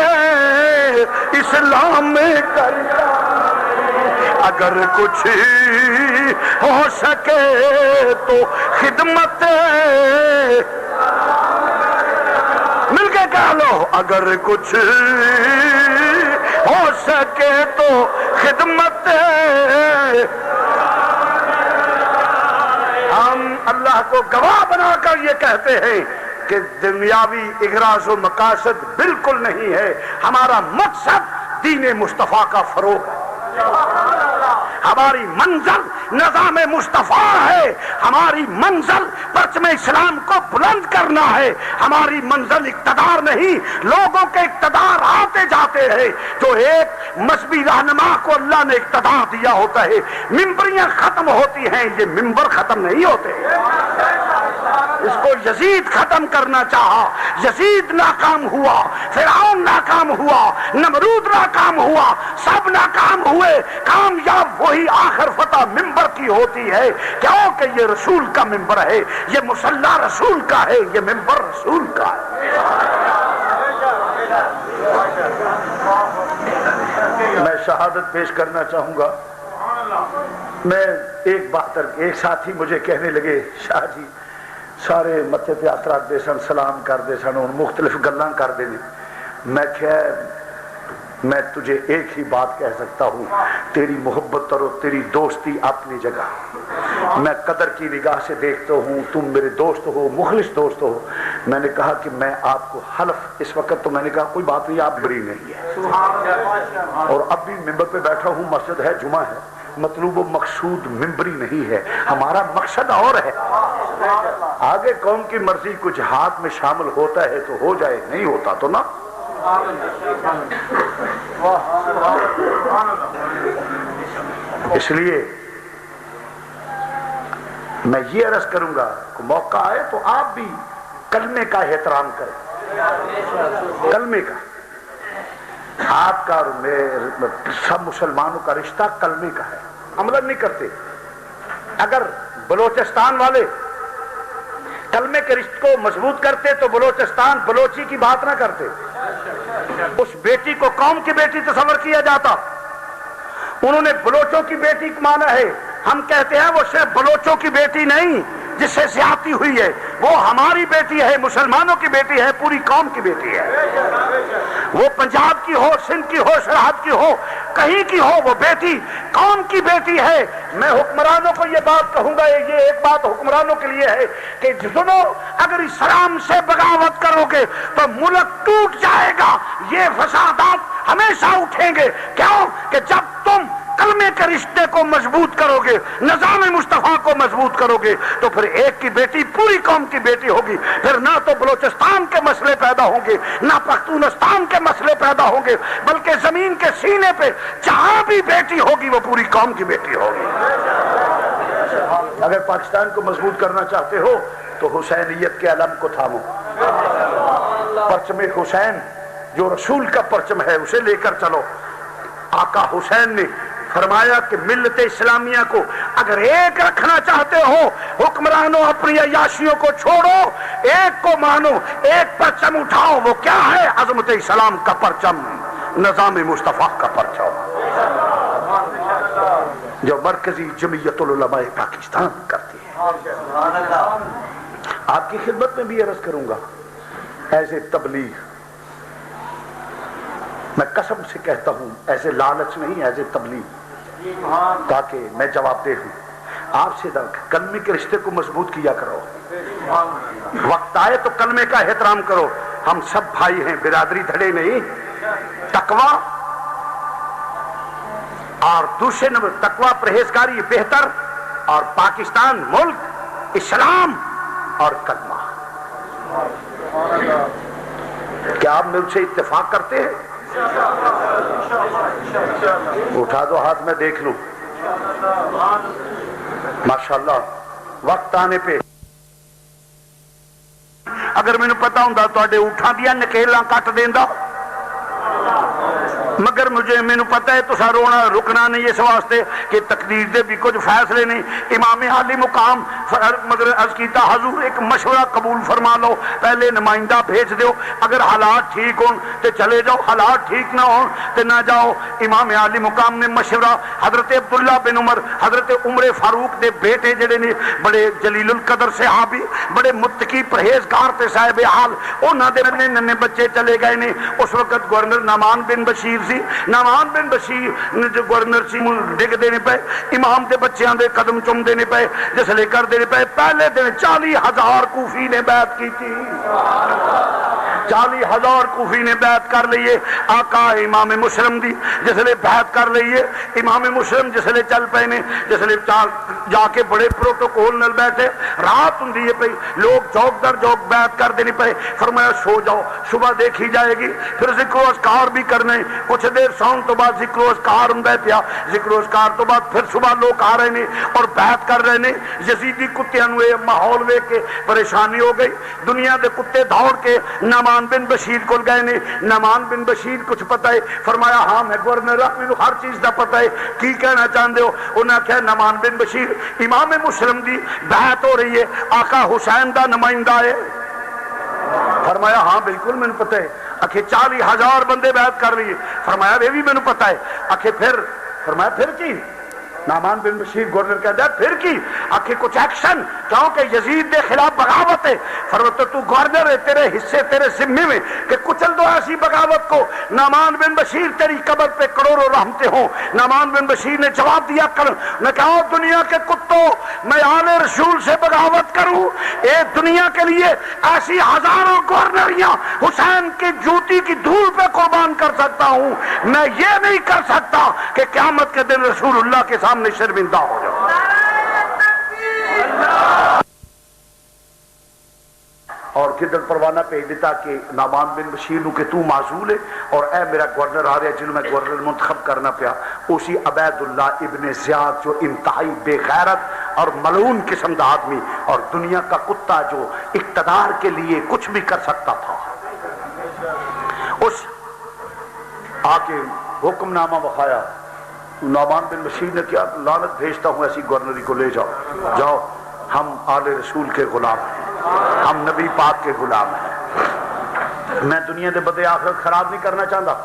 اسلام میں کر جائیں. اگر کچھ ہو سکے تو خدمت، مل کے کہہ لو، اگر کچھ ہو سکے تو خدمت. ہم اللہ کو گواہ بنا کر یہ کہتے ہیں کہ دنیاوی اغراض و مقاصد بالکل نہیں ہے. ہمارا مقصد دین مصطفیٰ کا فروغ ہے. ہماری منزل نظام مصطفیٰ ہے. ہماری منزل پرچم اسلام کو بلند کرنا ہے. ہماری منزل اقتدار نہیں. لوگوں کے اقتدار آتے جاتے ہیں. جو ایک مذہبی رہنما کو اللہ نے اقتدار دیا ہوتا ہے، ممبریاں ختم ہوتی ہیں، یہ ممبر ختم نہیں ہوتے. اس کو یزید ختم کرنا چاہا، یزید ناکام ہوا، فرعون ناکام ہوا، نمرود ناکام ہوا، سب ناکام ہوئے. کامیاب وہی آخر فتح ممبر کی ہوتی ہے، کیونکہ یہ رسول کا ممبر ہے، یہ مصلی رسول کا ہے، یہ ممبر رسول کا ہے. میں شہادت پیش کرنا چاہوں گا. میں ایک بات، ایک ساتھی مجھے کہنے لگے شاہ جی سارے متے پہ ہاتھ رکھ دے سن، سلام کر دے سن، مختلف گلاں کر دے. میں کیا میں تجھے ایک ہی بات کہہ سکتا ہوں، تیری محبت اور تیری دوستی اپنی جگہ. میں قدر کی نگاہ سے دیکھتا ہوں، تم میرے دوست ہو، مخلص دوست ہو. میں نے کہا کہ میں آپ کو حلف اس وقت، تو میں نے کہا کوئی بات نہیں، آپ بری نہیں ہے. اور اب بھی ممبر پہ بیٹھا ہوں، مسجد ہے، جمعہ ہے. مطلوب و مقصود ممبری نہیں ہے، ہمارا مقصد اور ہے. آگے قوم کی مرضی کچھ ہاتھ میں شامل ہوتا ہے تو ہو جائے، نہیں ہوتا تو نہ. اس لیے میں یہ عرض کروں گا کہ موقع آئے تو آپ بھی کلمے کا احترام کریں. کلمے کا، آپ کا اور سب مسلمانوں کا رشتہ کلمے کا ہے. عمل نہیں کرتے. اگر بلوچستان والے کلمے کے رشتے کو مضبوط کرتے تو بلوچستان بلوچی کی بات نہ کرتے. اس بیٹی کو قوم کی بیٹی تصور کیا جاتا. انہوں نے بلوچوں کی بیٹی مانا ہے. ہم کہتے ہیں وہ صرف بلوچوں کی بیٹی نہیں جس سے زیادتی ہوئی ہے، وہ ہماری بیٹی ہے، مسلمانوں کی بیٹی ہے، پوری قوم کی بیٹی ہے. وہ پنجاب کی ہو، سندھ کی ہو، سرحد کی ہو، کہیں کی ہو، وہ بیٹی قوم کی بیٹی ہے. میں حکمرانوں کو یہ بات کہوں گا، یہ ایک بات حکمرانوں کے لیے ہے کہ سنو، اگر اسلام سے بغاوت کرو گے تو ملک ٹوٹ جائے گا. یہ فسادات ہمیشہ اٹھیں گے. کیوں کہ جب تم کلمے کے رشتے کو مضبوط کرو گے، نظام مصطفیٰ کو مضبوط کرو گے، تو پھر ایک کی بیٹی پوری قوم کی بیٹی ہوگی. پھر نہ تو بلوچستان کے مسئلے پیدا ہوں گے، نہ پختونستان کے مسئلے پیدا ہوں گے، بلکہ زمین کے سینے پہ جہاں بھی بیٹی ہوگی وہ پوری قوم کی بیٹی ہوگی. اگر پاکستان کو مضبوط کرنا چاہتے ہو تو حسینیت کے علم کو تھامو. پرچم حسین جو رسول کا پرچم ہے اسے لے کر چلو. آقا حسین نے فرمایا کہ ملت اسلامیہ کو اگر ایک رکھنا چاہتے ہو، حکمرانوں اپنی عیاشیوں کو چھوڑو، ایک کو مانو، ایک پرچم اٹھاؤ. وہ کیا ہے؟ عظمت اسلام کا پرچم، نظام مصطفیٰ کا پرچم جو مرکزی جمعیت العلماء پاکستان کرتی ہے. آپ کی خدمت میں بھی عرض کروں گا ایسے تبلیغ، میں قسم سے کہتا ہوں ایسے لالچ نہیں، ایسے تبلیغ، تاکہ میں جواب دے ہوں آپ سے کلمے کے رشتے کو مضبوط کیا کرو، وقت آئے تو کلمے کا احترام کرو، ہم سب بھائی ہیں، برادری دھڑے نہیں، تقوی اور دوسرے نمبر تقوی پرہیزگاری بہتر، اور پاکستان ملک اسلام اور کلمہ۔ کیا آپ مجھ سے اتفاق کرتے ہیں؟ اٹھا دو ہاتھ میں دیکھ لوں، ماشاءاللہ۔ وقت آنے پہ اگر مینوں پتا ہوں تواڈے اٹھاں دیاں نکیلاں کٹ دیندا، مگر مینوں پتا ہے تسا رونا رکنا نہیں، اس واسطے کہ تقدیر دے بھی کچھ فیصلے نہیں۔ امام عالی مقام مگر عرض کیتا حضور ایک مشورہ قبول فرما لو، پہلے نمائندہ بھیج دیو، اگر حالات ٹھیک ہون تے چلے جاؤ، حالات ٹھیک نہ ہون تے نہ جاؤ۔ امام عالی مقام نے مشورہ حضرت عبداللہ بن عمر، حضرت عمر فاروق دے بیٹے جڑے نے بڑے جلیل القدر صحابی، بڑے متقی پرہیزگار تے صاحب حال، انہاں دے ننے بچے چلے گئے نے۔ اس وقت گورنر نعمان بن بشیر سی، نعمان بن بشیر جو گورنر سی ڈگ دینے پے، امام دے بچیاں دے قدم چم دینے پے، جس لے کر دینے پے۔ پہلے دن 40,000 کوفی نے بیعت کی تھی، 40,000 کوفی نے بیعت کر لیے۔ آقا امام مسلم دی جس لے بیعت کر لیے، امام مسلم جس لے چل پے نے، جس لے جا کے بڑے پروٹوکول نال بیٹھے، رات ہوں دی پئی، لوگ چوک در چوک بیعت کر دینے پے۔ فرمایا سو جاؤ، صبح دیکھی جائے گی، پھر ذکر و اذکار بھی کرنے، کچھ دیر سون تو بعد ذکر و اذکار ہوں پیا، ذکر و اذکار تو بعد پھر صبح لوگ آ رہے نے اور بیعت کر رہے نے۔ یزیدی کتیاں نو ماحول ویکھ کے پریشانی ہو گئی، دنیا دے کتے دوڑ کے نعمان بن بشیر کو گئے نے۔ نعمان بن بشیر کچھ پتہ ہے؟ فرمایا ہاں میں گورنر ہاں، مینوں ہر چیز دا پتہ ہے، کی کہنا چاہندے ہو؟ انہاں کہا نعمان بن بشیر امام مسلم دی بیعت ہو رہی ہے، آقا حسین دا نمائندہ ہے۔ فرمایا ہاں بالکل مینوں پتہ ہے۔ آخے 40,000 بندے بیعت کر رہی ہے۔ فرمایا یہ بھی مینوں پتہ ہے۔ آخے پھر؟ فرمایا پھر کی؟ نعمان بن بشیر گورنر کہتا ہے پھر کی؟ آخے کچھ ایکشن، کیونکہ یزید دے خلاف بغاوت ہے۔ فرمایا تو گورنر ہے، تیرے حصے تیرے ذمے میں کہ کچل دو ایسی بغاوت کو۔ نعمان بن بشیر تیری قبر پہ کروڑوں رحمتیں ہوں۔ نعمان بن بشیر نے جواب دیا میں کہا دنیا کے کتوں، میں آل رسول سے بغاوت کروں؟ اے دنیا کے لیے ایسی ہزاروں گورنریاں حسین کی جوتی کی دھول پہ قربان کر سکتا ہوں، میں یہ نہیں کر سکتا کہ قیامت کے دن رسول اللہ کے سامنے شرمندہ ہو جاؤ۔ اور کدھر پروانہ بھیج دیتا کہ نعمان بن بشیر نو کہ تو معزول ہے، اور اے میرا گورنر آ رہا ہے جنہوں میں گورنر منتخب کرنا پیا، اسی عبید اللہ ابن زیاد جو انتہائی بے غیرت اور ملعون قسم دا آدمی اور دنیا کا کتا جو اقتدار کے لیے کچھ بھی کر سکتا تھا، اس آ کے حکم نامہ بخایا۔ نعمان بن بشیر نے کیا لعنت بھیجتا ہوں ایسی گورنری کو، لے جاؤ، جاؤ، ہم آل رسول کے غلام ہیں، ہم نبی پاک کے غلام ہیں، میں دنیا دے بدے آخرت خراب نہیں کرنا چاہتا۔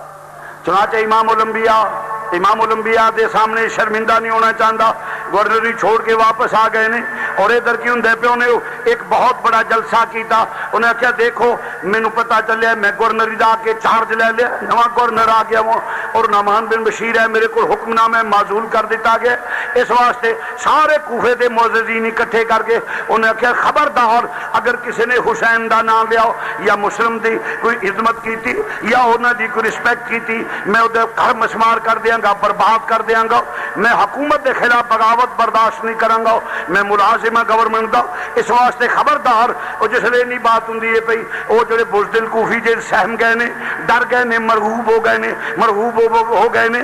چنانچہ امام الانبیاء دے سامنے شرمندہ نہیں ہونا چاہتا، گورنری چھوڑ کے واپس آ گئے نے۔ اور ادھر کی ہوں پہ انہیں ایک بہت بڑا جلسہ کیتا، انہیں کیا دیکھو مینوں پتا چلیا میں گورنری دا کے چارج لے لیا، نواں گورنر آ گیا وہ، اور نعمان بن بشیر ہے میرے کو حکم نامہ معزول کر دیتا گیا۔ اس واسطے سارے کوفے دے معززین اکٹھے کر کے انہیں کیا خبردار اگر کسی نے حسین دا نام لیا یا مسلم دی کوئی عظمت کی تھی یا انہوں دی کوئی رسپیکٹ کی تھی، میں ادھر گھر مسمار کر دیاں گا، برباد کر دیاں گا، میں حکومت دے خلاف بغاوت برداشت نہیں کروں گا، میں ملازمہ گورنمنٹ دا۔ اس واسطے خبردار، اور جس لئے نہیں بات ہوں دی پئی وہ جڑے بزدل کوفی جے سہم گئے نے، ڈر گئے نے، مرعوب ہو گئے نے، مرعوب ہو گئے نے،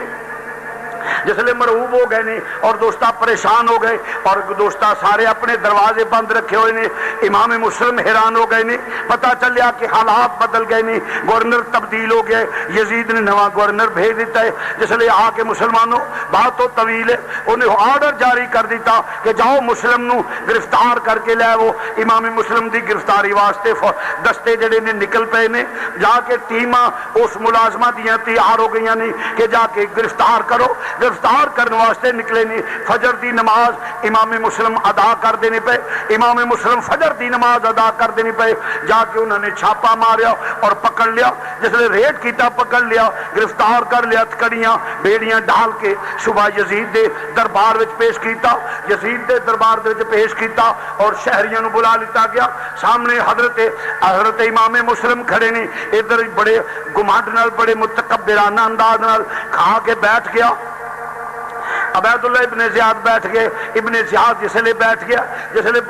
جس لئے مرعوب ہو گئے نے اور دوستہ پریشان ہو گئے، اور دوستہ سارے اپنے دروازے بند رکھے ہوئے نے۔ امام مسلم حیران ہو گئے نے، پتہ چلیا کہ حالات بدل گئے نے، گورنر تبدیل ہو گئے، یزید نے نواں گورنر بھیج دیتا ہے۔ جس لئے آ کے مسلمانوں بات تو طویل ہے، انہیں آرڈر جاری کر دیتا کہ جاؤ مسلم نو گرفتار کر کے لے وہ۔ امام مسلم دی گرفتاری واسطے دستے جڑے نے نکل پے نے، جا کے ٹیماں اس ملازمہ دیاں تیار ہو گئی نے کہ جا کے گرفتار کرو۔ گرفتار کرنے واسطے نکلے نے. فجر دی نماز امام مسلم ادا کر دینے پے. امام مسلم فجر دی نماز ادا کر دینے پے. جا کے انہوں نے چھاپا ماریا اور پکڑ لیا. جس نے ریڈ کیتا پکڑ لیا, گرفتار کر لیا, کڑیاں بیڑیاں ڈال کے صبح یزید دے دربار وچ پیش کیتا. یزید دے دربار وچ پیش کیتا اور شہریاں نو بلا لیتا گیا. سامنے حضرت امام مسلم کھڑے نے. ادھر بڑے گمانڈ نال بڑے متکبرانہ انداز نال کھا کے بیٹھ گیا. عبید اللہ ابن زیاد بیٹھ گئے. ابن زیاد جسلے بیٹھ گیا, جسلے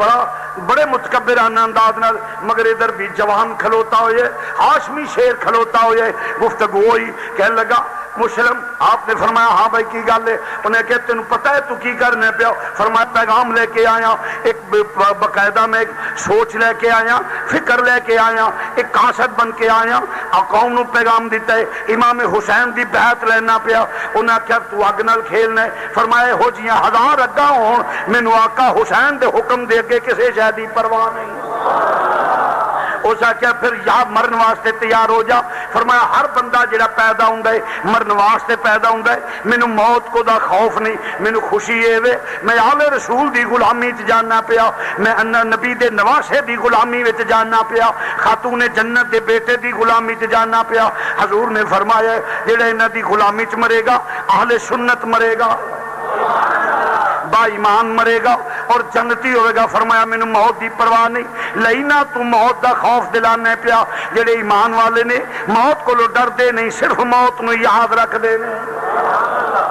بڑے متکبرانہ انداز نال, مگر ادھر بھی جوان کھلوتا ہوئے, ہاشمی شیر کھلوتا ہوئے, گفتگو ہوئی. کہنے لگا مسلم, آپ نے فرمایا ہاں بھائی کی گل ہے. انہیں کہا تینوں پتہ ہے تو کی کرنے پیا؟ فرمایا پیغام لے کے آیا, ایک باقاعدہ میں ایک سوچ لے کے آیا, فکر لے کے آیا, ایک قاصد بن کے آیا, قوم نو پیغام دیتا ہے. امام حسین دی بیعت لینا پیا. انہیں کہا تو اگ نال کھیلنا ہے. فرمایا ہو جیاں ہزار اگاں ہون, مینوں آقا حسین دے حکم دے کے کسے شے دی پرواہ نہیں. اس آخیا پھر یا مرن واسطے تیار ہو جا. فرمایا ہر بندہ جڑا پیدا ہوندا ہے مرن واسطے پیدا ہوندا ہے. مینوں موت کو دا خوف نہیں, مینوں خوشی اے وے میں آل رسول دی غلامی وچ جاننا پیا, میں نبی دے نواسے دی غلامی وچ جاننا پیا, خاتون جنت دے بیٹے دی غلامی وچ جاننا پیا. حضور نے فرمایا جڑا انہاں دی غلامی وچ مرے گا اہل سنت مرے گا, با ایمان مرے گا اور جنتی ہوئے گا. فرمایا مینوں موت دی پرواہ نہیں, لینا تو موت دا خوف دلانے پیا. جڑے ایمان والے نے موت کو ڈر دے نہیں, صرف موت نو یاد رکھ دے نے.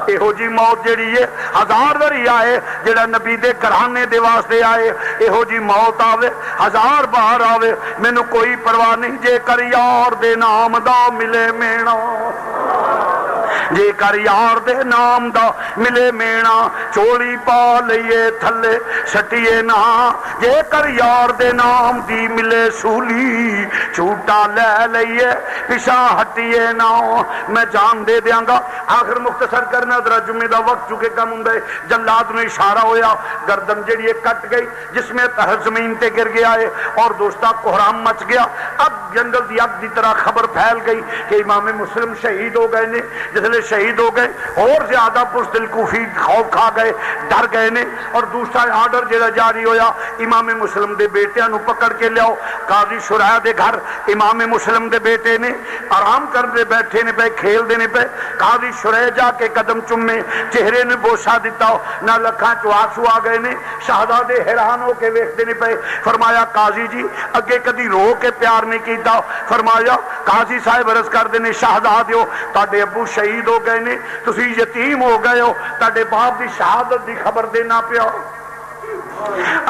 یہو جی موت جڑی ہے ہزار باری آئے, جڑا نبی دے گھرانے دے واسطے آئے, یہو جی موت آوے ہزار بار آوے, مینوں کوئی پرواہ نہیں. جے کر یار دے نام دا ملے مینا, جے کر یار دے نام دا ملے مینا, چولی پا لئیے تھلے سٹیے نا. جے کر یار دے نام دی ملے سولی, چھوٹا لے لئیے پیشا ہٹیے نا. میں جان دے دیاں گا, آخر مختصر کرنا ذرا جمعے دا وقت چکے کم ہوں. جلاد نے اشارہ ہویا, گردن جڑی کٹ گئی, جس میں تہر زمین تے گر گیا ہے اور دوستا کوہرام مچ گیا. اب جنگل دی اگ دی طرح خبر پھیل گئی کہ امام مسلم شہید ہو گئے نے. جس لئے شہید ہو گئے اور زیادہ بزدل کوفی خوف کھا گئے, ڈر گئے نے. اور دوسرا آرڈر جڑا جاری ہویا, امام مسلم دے بیٹیاں نو پکڑ کے لیاؤ. قاضی شریح دے گھر امام مسلم دے بیٹے نے آرام کرتے بیٹھے نے پے, کھیل دینے پے. قاضی شریح جا کے قدم چومے, چہرے نے بوسا دیتا, نہ لکھاں چ آنسو آ گئے نے. شہزادے حیران ہو کے ویکھدے نے پے. فرمایا قاضی جی اگے کدی رو کے پیار نہیں کیتا. فرمایا قاضی صاحب عرض کردے نے شہزادیو تہاڈے ابو شہید ہو گئے نے, تسی یتیم ہو گئے ہو, تہاڈے باپ دی شہادت دی خبر دینا پیا.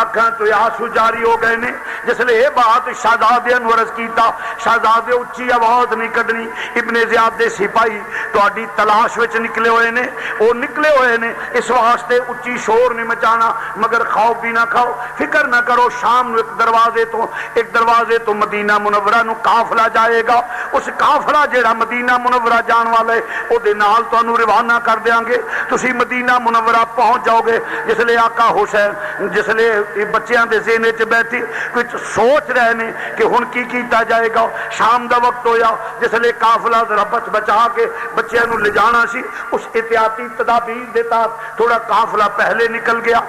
اکھاں تو آنسو جاری ہو گئے نے. جس لئے یہ بات شہزادے نو عرض کیتا, شہزادے اچھی آواز نہیں کڈنی. ابن زیاد دے سپاہی تہاڈی تلاش وچ نکلے ہوئے نے, وہ نکلے ہوئے نے, اس واسطے اچھی شور نہیں مچانا, مگر کھاؤ بھی نہ کھاؤ, فکر نہ کرو. شام ایک دروازے تو مدینہ منورہ نو قافلہ جائے گا. اس قافلہ جڑا مدینہ منورہ جان والا ہے او دے نال تانوں روانہ کر دیاں گے. تسی مدینہ منورہ پہنچ جاؤ گے. جس لئے آقا حسین جس لئے بچیاں دے ذہن وچ بیٹھی کچھ سوچ رہے نے کہ ہن کی کیتا جائے گا. شام دا وقت ہویا, جس لئے قافلہ ذرا بچا کے بچیاں نو لے جانا سی. اس احتیاطی تدابیر دے تحت تھوڑا قافلہ پہلے نکل گیا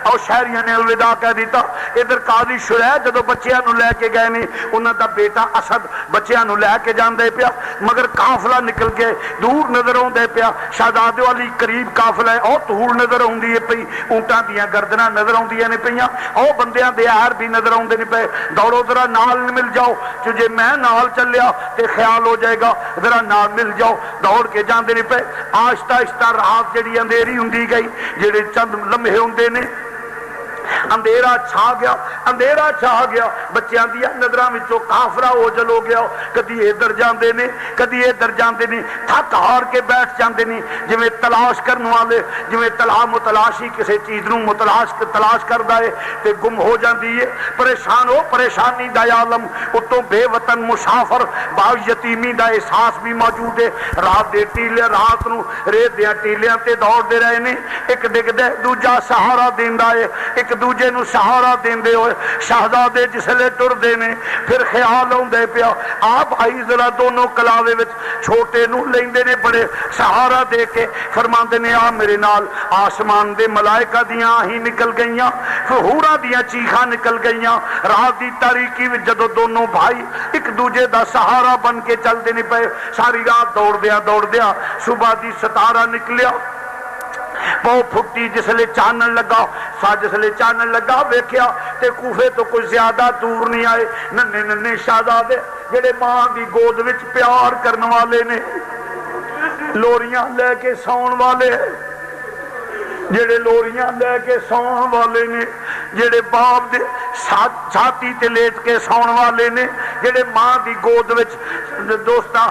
اور شہریاں نے الوداع کہہ دیتا. ادھر قاضی شریح جدو بچیاں نو لے کے گئے نے, انہاں دا بیٹا اسد بچیاں نو لے کے جاندے پیا, مگر قافلہ نکل کے دور نظر آندے پیا. شہزادے والی قریب قافلہ ہے, اور دور نظر آندی ہے پئی, اونٹاں دیاں گردناں نظر آندیاں نے پیاں, او بندیاں دے ہار بھی نظر آندے نے پے. دوڑو ذرا نال مل جاؤ, جے میں نال چلیا تے خیال ہو جائے گا, ذرا نال مل جاؤ. دوڑ کے جاندے نے پے. آہستہ آہستہ رات جڑی اندھیری ہوندی گئی, جڑے چند لمحے ہوندے نے اندھیرا چھا گیا. بچیاں دیا نظراں وچوں قافلہ اوجل ہو گیا. کدی ادھر جاندے نے کدی ادھر جاندے نے, تھک ہار کے بیٹھ جاندے نے. جویں تلاش کرن والے, جویں متلاشی کسی چیز نو تلاش کردا ہے تے گم ہو جاندی ہے. پریشان ہو پریشانی دا عالم, اتوں بے وطن مسافر, با یتیمی دا احساس بھی موجود ہے. رات دے ٹیلے رات نو ریت دیاں ٹیلیاں تے دوڑ دے رہے نے. ایک ڈگدا دوجا سہارا دیندا ہے, ایک دوجے نو سہارا دیندے ہوئے شہزادے جسلے ٹردے نے پھر خیال آؤندے پیا آپ آئی ذرا دونوں کلاوے وچ چھوٹے نو لیندے نے بڑے سہارا دے کے فرماندے نے آ میرے نال آسمان دے ملائکہ دیاں ہی نکل گئیاں حوراں دیاں چیخاں نکل گئیاں رات دی تاریکی وچ جدوں دونوں بھائی ایک دوجے دا سہارا بن کے چلدے نہیں پئے ساری رات دوڑ دیا صبح دی ستارہ نکلیا پو پھٹی جسلے چانن لگا ویکھیا تے کوفے تو کوئی زیادہ دور نہیں آئے ننے شہزادے جڑے ماں دی گود وچ پیار کرن والے نے لوریاں لے کے سون والے جڑے لوریاں لے کے سون والے نے جڑے باپ دے چھاتی تے لیٹ کے سون والے نے جڑے ماں دی گود وچ دوستاں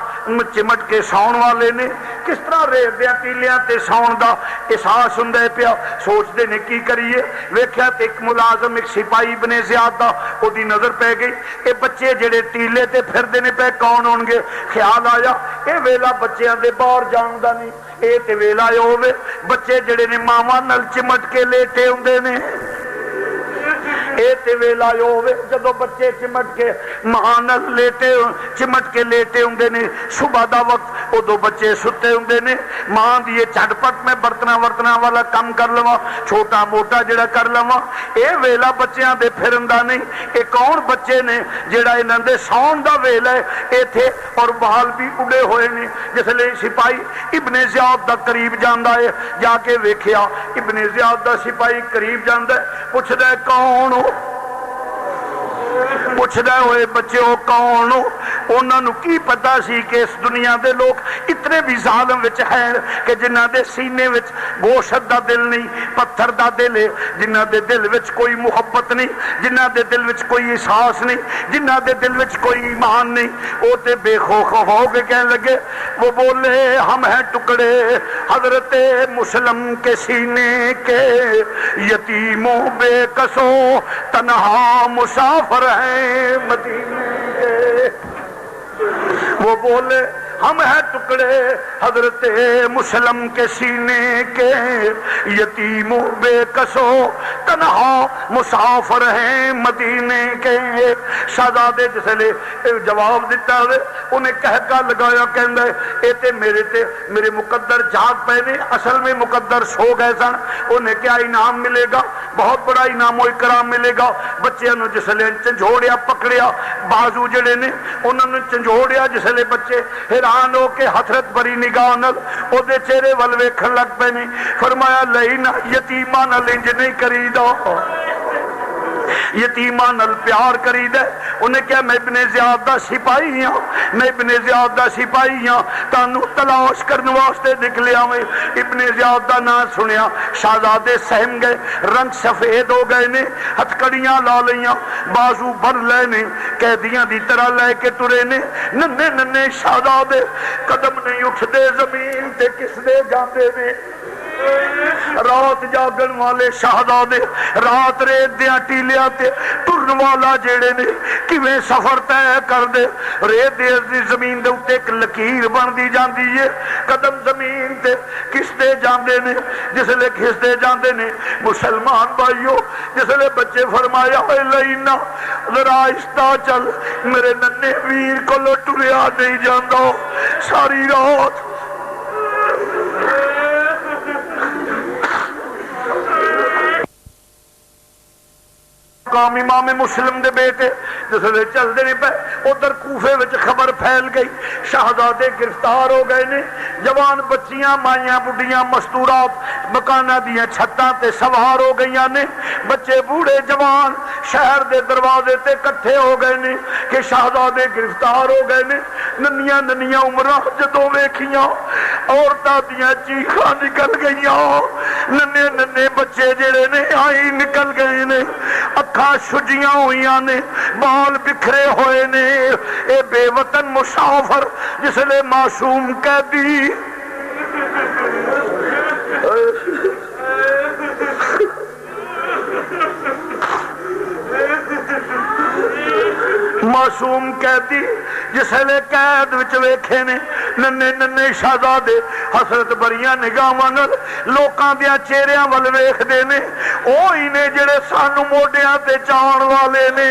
چمٹ کے سون والے نے کس طرح ریڑدیاں تیلیاں تے سون دا احساس ہوندا پیا سوچدے نے کی کریے ویکھیا تے ایک ملازم ایک سپاہی ابن زیاد دا او دی نظر پے گئی اے بچے جڑے تیلے تے پھردے نے پے کون ہون گے خیال آیا اے ویلا بچیاں دے باہر جان دا نہیں اے تے ویلا ہوے بچے جڑے نے ماواں نال چمٹ کے لیٹے ہوندے نے اے تے ویلا ہوے جدوں بچے چمٹ کے ماں نال چمٹ کے لیٹے ہوندے نے صبح دا وقت ادو بچے ستے ہوندے نے ماں دی جھٹ پٹ میں برتنا والا کم کر لواں چھوٹا موٹا جڑا کر لواں اے ویلا بچیاں دے پھرن دا نہیں اے کون بچے نے جڑا انہاں دے سون دا ویلا ہے ایتھے اور بال بھی اڑے ہوئے نے جس لئے سپاہی ابن زیاد دا قریب جاندا ہے جا کے ویکھیا ابن زیاد دا سپاہی قریب جاندا ہے پوچھدا ہے کون ہو پوچھدا ہوئے بچے ہو کون ہو انہاں نو کی پتا سی کہ اس دنیا دے لوگ اتنے بھی ظالم وچ ہیں کہ جنہاں دے سینے وچ گوشت دا دل نہیں پتھر دا دل ہے جنہاں دے دل وچ کوئی محبت نہیں جنہاں دے دل وچ کوئی احساس نہیں جنہاں دے دل وچ کوئی ایمان نہیں او تے بے خوف ہو کے کہنے لگے وہ بولے ہم ہیں ٹکڑے حضرت مسلم کے سینے کے یتیموں بے کسوں تنہا مسافر ہیں مدینے کے وہ بولے ہم ہیں ٹکڑے حضرت مسلم کے سینے کے یتیم و بے کسو تنہا مسافر ہیں مدینے کے شہزادے جس لے جواب دیتا ہے انہیں کہکا لگایا کہندہ ہے اے تے میرے مقدر جاگ پہنے اصل میں مقدر سو گئے سن انہیں کیا انعام ملے گا بہت بڑا انعام و اکرام ملے گا بچے نے جس لے چنجھوڑیا پکڑیا بازو جڑے نے انہوں نے چنجھوڑیا جس لے بچے حیران ہو کے حسرت بری نگاہ نال او دے چہرے ول ویکھن لگ پے نے فرمایا لینا یتیماں نال انج نہیں کریدا یتیماں نال پیار کریدا انہیں کہا میں ابن زیاد دا سپاہی ہاں میں ابن زیاد دا سپاہی ہاں تانوں تلاش کرنے واسطے نکلیا میں ابن زیاد دا نام سنیا شہزادے سہم گئے رنگ سفید ہو گئے نے ہتھکڑیاں لا لیاں بازو بھر لے نے قیدیاں دی طرح لے کے ترے نے ننے ننے شہزادے قدم نہیں اٹھدے زمین تے کس دے جاندے نے رات جاگن والے شہزادے رات ریت دیاں ٹیلیاں تے ٹرن والا جیڑے نے کیویں سفر طے کر دے ریت دی زمین دے اوتے ایک لکیر بن دی جاندی ہے قدم زمین تے کستے جاندے نے جس لے کستے جاندے نے مسلمان بھائیو جس لے بچے فرمایا اے لینا ذرا آہستہ چل میرے ننے ویر کو ٹریا نہیں جاندا ساری رات امام مسلم دے بیٹے جسے چلتے نہیں پے ادھر کوفے وچ خبر پھیل گئی شہزادے گرفتار ہو گئے نے جوان بچیاں مائیاں بڈیاں مستورات مکانہ دیاں چھتاں تے سوار ہو گئیاں نے بچے بوڑھے جوان شہر دے دروازے تے کٹھے ہو گئے نے کہ شہزادے گرفتار ہو گئے نے ننیاں ننیاں عمراں جدوں ویکھیاں عورتاں دیاں چیخاں نکل گئیاں ننے ننے بچے جڑے نے آئی نکل گئے نے اکھاں شجیاں ہوئیاں نے بال بکھرے ہوئے نے اے بے وطن مسافر جس لے معصوم قیدی معصوم قیدی جسے قید وچ ویکھے نے ننے ننے شہزادے حسرت بریاں نگاہاں نال لوکاں دیاں چہریاں ول ویکھدے نے، اوہی نے جڑے سانو موڈیاں تے چاون والے نے،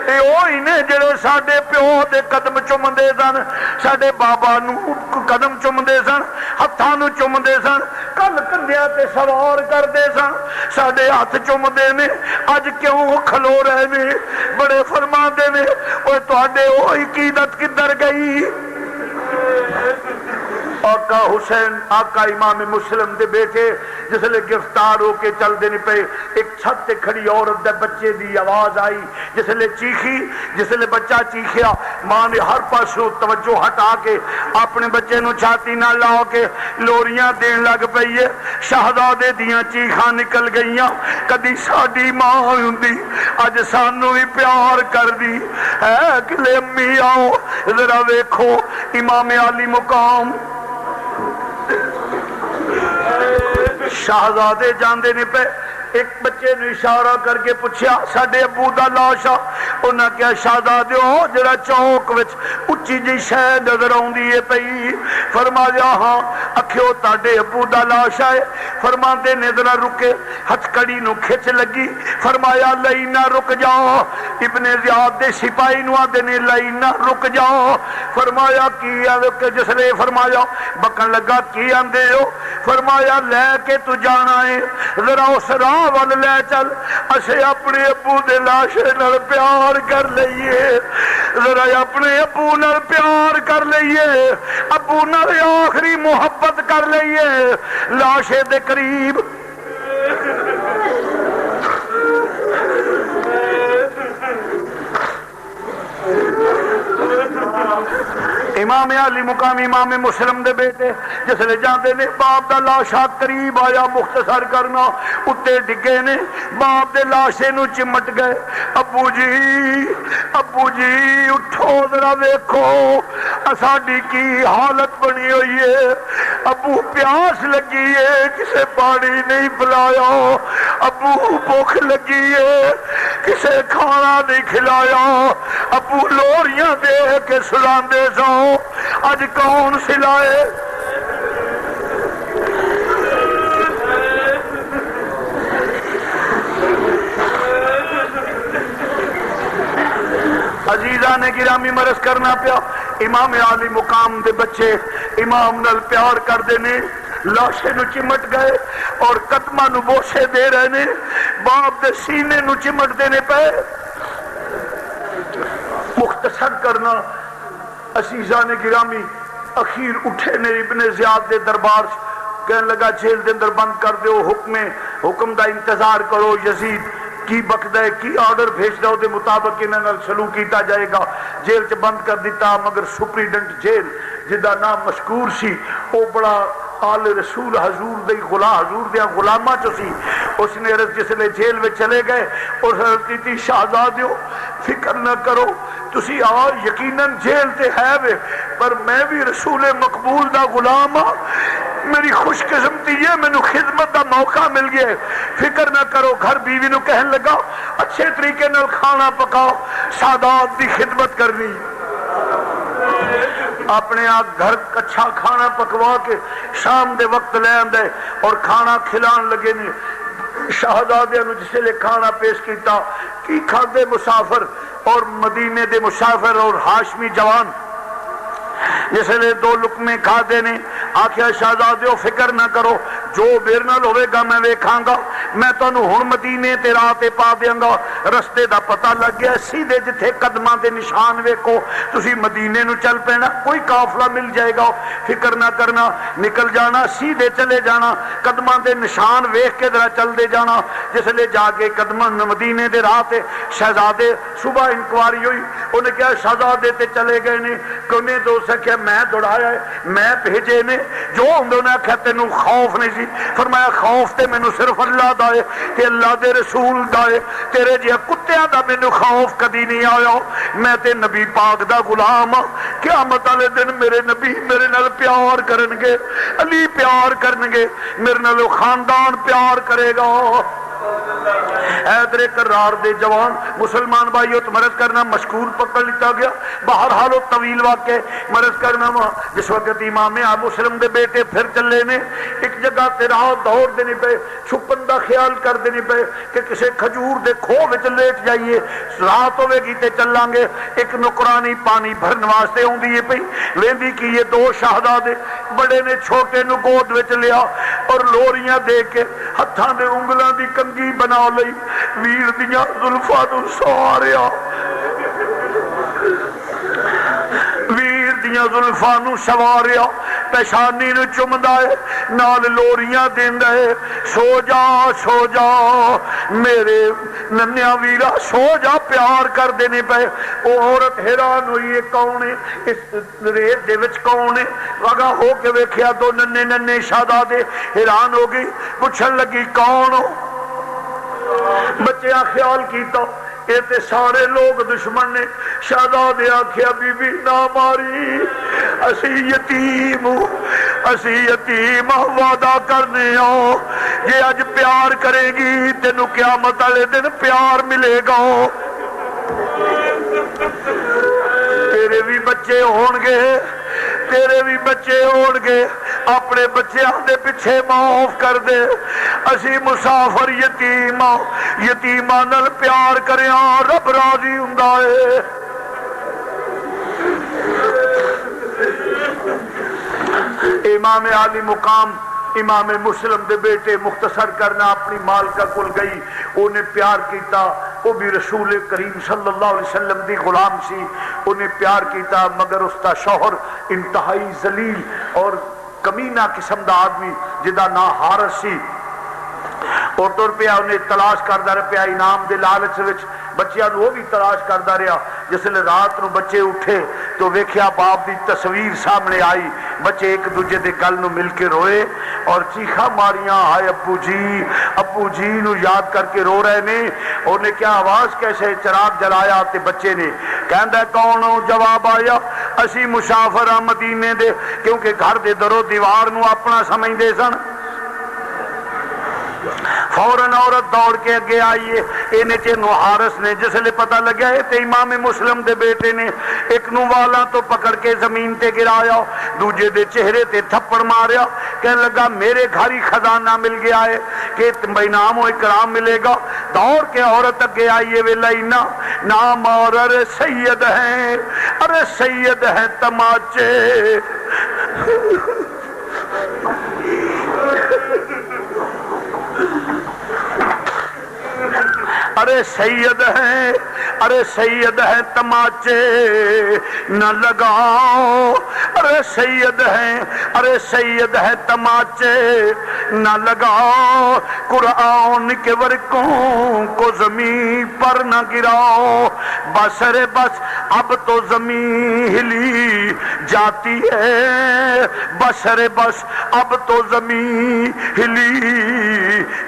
اے اوہی نے جڑے ساڈے پیو دے قدم چومدے سن، ساڈے بابا نو قدم چومدے سن، ہتھاں نو چومدے سن، کل کندھیاں تے سوار کردے سن، ساڈے ہاتھ چومدے نے، اج کیوں کھلو رہے نے؟ بڑے فرماندے نے اوے تواڈے او عقیدت کدھر گئی؟ آقا حسین آقا امام مسلم دے بیٹے جس لئے گرفتار ہو کے چل دینے پہ ایک چھت تے کھڑی عورت دے بچے دی آواز آئی، جس لئے چیخی، جس لئے بچہ چیخیا، ماں نے ہر پاسوں توجہ ہٹا کے اپنے بچے نو چھاتی نہ لاؤ کے لوریاں دین لگ پئی ہے، شہزادے دیاں چیخاں نکل گئیاں، کدی ساڈی ماں ہوندی اج سانو بھی پیار کر دی ہے کہ امی آؤ ذرا ویکھو امام علی مقام شہزادے جاندے نے پہ ایک بچے نے اشارہ کر کے پوچھا ساڈے ابو دا لاش آ، انہاں کیا شہزادے ہو جڑا چوک وچ اچھی جی شے نظر آوندی ہے پئی؟ فرمایا ہاں، اکھیو تاڈے ابو دا لاش ہے؟ فرماندے نے ذرا رکے، ہتھ کڑی نو کھچ لگی، فرمایا لئی نہ رک جاؤ، ابن زیاد دے سپاہی نو آندے نے لئی نہ رک جاؤ، فرمایا کی ہے؟ جس نے فرمایا بکن لگا کی آندے ہو؟ فرمایا لے کے تو جانا ہے، ذرا اس راہ وال لے چل، اسے اپنے ابو دے لاشے نال پیار کر لئیے، ذرا اپنے ابو نال پیار کر لئیے، ابو نال آخری محبت کر لئیے لاشے دے قریب۔ امام علی مقام امام مسلم دے بیٹے جس لے جاندے نے باپ دا لاشا قریب آیا، مختصر کرنا اتے ڈگے نے، باپ دے لاشے نو چمٹ گئے، ابو جی اٹھو ذرا دیکھو اساڈی کی حالت بنی ہوئی ہے، ابو پیاس لگی ہے کسے پانی نہیں پلایا، ابو بھوک لگی ہے کسے کھانا نہیں کھلایا، ابو لوریاں دے کے سلاندے سو اج کون سلائے؟ عزیزہ نے گرامی مرض کرنا پیا، امام علی مقام دے بچے امام نال پیار کر دینے، لاشے نو چمٹ گئے اور قدمہ نو بوسے دے رہے نے، باپ دے سینے نو چمٹ دینے پہ۔ مختصر کرنا عزیزان گرامی اخیر اٹھے نے ابن زیاد دے دربار کہنے لگا جیل دے اندر بند کر دیو، حکم دا انتظار کرو، یزید کی بقدہ کی آرڈر بھیج دو دے مطابق انہاں سلوک کیتا جائے گا۔ جیل چ بند کر دیتا، مگر سپریڈنٹ جیل جدا نام مشکور سی او بڑا آل رسول حضور دے حضور دیا غلامہ چو سی، اس نے عرض جس لے جیل میں چلے گئے اور حضرت تھی شہزادیو فکر نہ کرو تسی آؤ، یقیناً جیل تے ہے وے پر میں بھی رسول مقبول دا غلام ہاں، میری خوش قسمتی ہے مینوں خدمت دا موقع مل گیا، فکر نہ کرو۔ گھر بیوی نو کہن لگا اچھے طریقے نال کھانا پکاؤ، سادات دی خدمت کرنی، اپنے آپ گھر اچھا کھانا پکوا کے شام دے وقت لے آندے اور کھانا کھلان لگے نے۔ شہزادے نو جسے لے کھانا پیش کیتا کی کھاندے مسافر اور مدینے دے مسافر اور ہاشمی جوان، جس لئے 2 لقمے کھا دینے، آخیا شہزادیو فکر نہ کرو، جو میرے نال ہوئے گا میں ویکھاں گا، میں تانوں ہن مدینے تے راہ تے پا دیاں گا، رستے دا پتہ لگ گیا، سیدھے جتھے قدماں دے نشان ویکھو تسی مدینے نو چل پینا، کوئی قافلہ مل جائے گا، فکر نہ کرنا، نکل جانا، سیدھے چلے جانا، قدماں دے نشان ویکھ کے ذرا چل دے جانا۔ جس لے جا کے قدماں مدینے دے راہ تے شہزادے صبح انکواری ہوئی، انہیں کہا شہزادے تے چلے گئے نے، کونے دو سکیا میں دوڑایا ہے، میں بھیجے نے، جو انہوں نے کہا تینوں خوف نہیں سی، فرمایا خوف تے مینوں صرف اللہ دا ہے تے اللہ دے رسول دا ہے، تیرے جہاں کتیاں دا مینوں خوف کدی نہیں آیا، میں تے نبی پاک دا غلام ہاں، قیامت والے دن میرے نبی میرے نال پیار کرن گے، علی پیار کرن گے، میرے نال خاندان پیار کرے گا۔ حیدر کرار دے جوان مسلمان بھائیوں تو مرض کرنا مشکور پکڑ لیتا گیا. بہرحال و طویل واقع مرض کرنا وا جس وقت امام ابو مسلم دے بیٹے پھر چلے نے ایک جگہ تے راہ دوڑ دے نہیں پے, چھپن دا خیال کر دے نہیں پے کہ کسے کھجور دے کھو وچ لیٹ جائیے, رات ہوے گی تے چلاں گے. ایک نوکرانی پانی بھرن واسطے اوندی ہے پئی, ویندی کی یہ دو شہزادے بڑے نے چھوٹے نو گود وچ لیا اور لوریاں دے کے ہتھاں دے انگلاں دی کنگھی بنا لئی, ویر دیاں زلفاں نو سواریا, ویر دیاں زلفاں نو سواریا, پیشانی نو چمدا ہے نال لوریاں دیندا ہے. سو جا میرے ننیا ویرا سو جا, پیار کر دینے پے. او عورت حیران ہوئی ہے کون ہے اس ریت دے وچ کون ہے, وگا ہو کے ویکھیا تو ننے شہزادے, حیران ہو گئی پوچھن لگی کون ہو. بچیاں خیال کیتا یہ تے سارے لوگ دشمن نے. شہزادے آکھیا بی بی نہ ماری, اسی یتیم وعدہ کرنے آؤ جے اج پیار کرے گی تینوں قیامت والے دن پیار ملے گا. تیرے بھی بچے ہون گے, تیرے بھی بچے ہون گے, اپنے بچیاں دے پیچھے معاف کر دے. اسی مسافر یتیماں نال پیار کریاں رب راضی ہوندا ہے. امام عالی مقام امام مسلم دے بیٹے مختصر کرنا اپنی مالکہ کل گئی, انہیں پیار کیتا, وہ بھی رسول کریم صلی اللہ علیہ وسلم دی غلام سی, انہیں پیار کیتا مگر اس کا شوہر انتہائی ذلیل اور کمینہ قسم دا آدمی جدا نا حارث سی. اور تر پیا انہیں تلاش کردا رہا پیا انعام دے لالچ وچ, بچیاں نو وہ بھی تلاش کردا رہا. جس لئے رات نو بچے اٹھے تو ویکھیا باپ دی تصویر سامنے آئی, بچے ایک دوجے دے گل نو مل کے روئے اور چیخا ماریاں, ہائے ابو جی نو یاد کر کے رو رہے نے. اور نے کیا آواز کیسے, چراغ جلایا تے بچے نے کہندا کون ہو, جواب آیا اسی مسافر ہاں مدینے دے, کیونکہ گھر دے درو دیوار نو اپنا سمجھدے سن. فوراً عورت دوڑ کے اگے آئیے, انہیں چے نو حارث نے جس لئے پتہ لگیا ہے تے امام مسلم دے بیٹے نے ایک نو والا تو پکڑ کے زمین تے گرایا, دوجے دے چہرے تے تھپڑ ماریا, کہنے لگا میرے گھر ہی خزانہ مل گیا ہے کہ انعام و اکرام ملے گا. دوڑ کے عورت اگے آئیے ویلینا نام اور ارے سید ہیں تماچے. ارے سید ہیں تماچے نہ لگاؤ, ارے سید ہیں تماچے نہ لگاؤ, قرآن کے ورقوں کو زمین پر نہ گراؤ. بس رے بس اب تو زمین ہلی جاتی ہے, بس رے بس اب تو زمین ہلی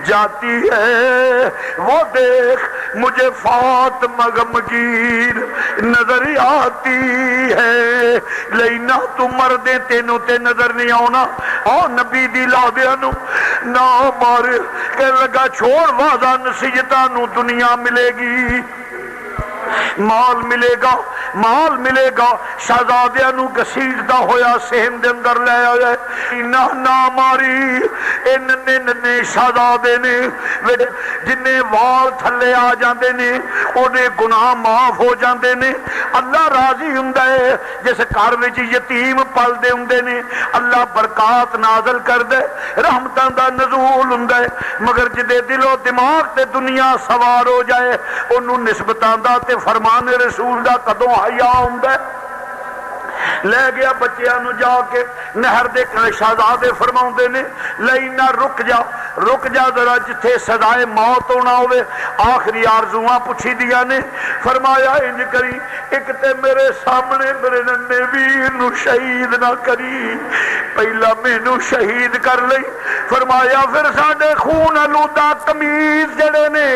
جاتی ہے. وہ دیکھ مجھے فاطمہ غمگین نظر آتی ہے, لینا تو مردے تینوں تے نظر نہیں آنا. اور نبی دی لادیاں نو نہ مار کہ لگا چھوڑ وعدہ نصیحتاں نو دنیا ملے گی, مال ملے گا. شہزادیاں نو گسیٹدا ہویا صحن دے اندر لے آیا, نہ ماری. اے ننے شہزادے نے جنہیں وال تھلے آ جاندے نے انہیں گناہ معاف ہو جاندے نے. اللہ راضی ہوندا ہے جس گھر وچ یتیم پل دے ہوندے نے, اللہ برکات نازل کر دے, رحمتاں دا نزول ہوندا ہے. مگر جدے دل و دماغ تے دنیا سوار ہو جائے انہوں نسبتاں دا تے فرمان رسول دا کدوں حیا ہوندا ہے. لے گیا بچیاں نو جا کے نہر دے کنارے, شہزادے فرماؤندے نے لینا رک جا ذرا, جتھے سزائے موت ہونا ہوئے آخری آرزواں پوچھی دیا نے. فرمایا انج کری, ایک تے میرے سامنے میرے ننے ویر نو شہید نہ کری, پہلا مینوں شہید کر لئی. فرمایا پھر ساڈے خون آلودہ تمیز جڑے نے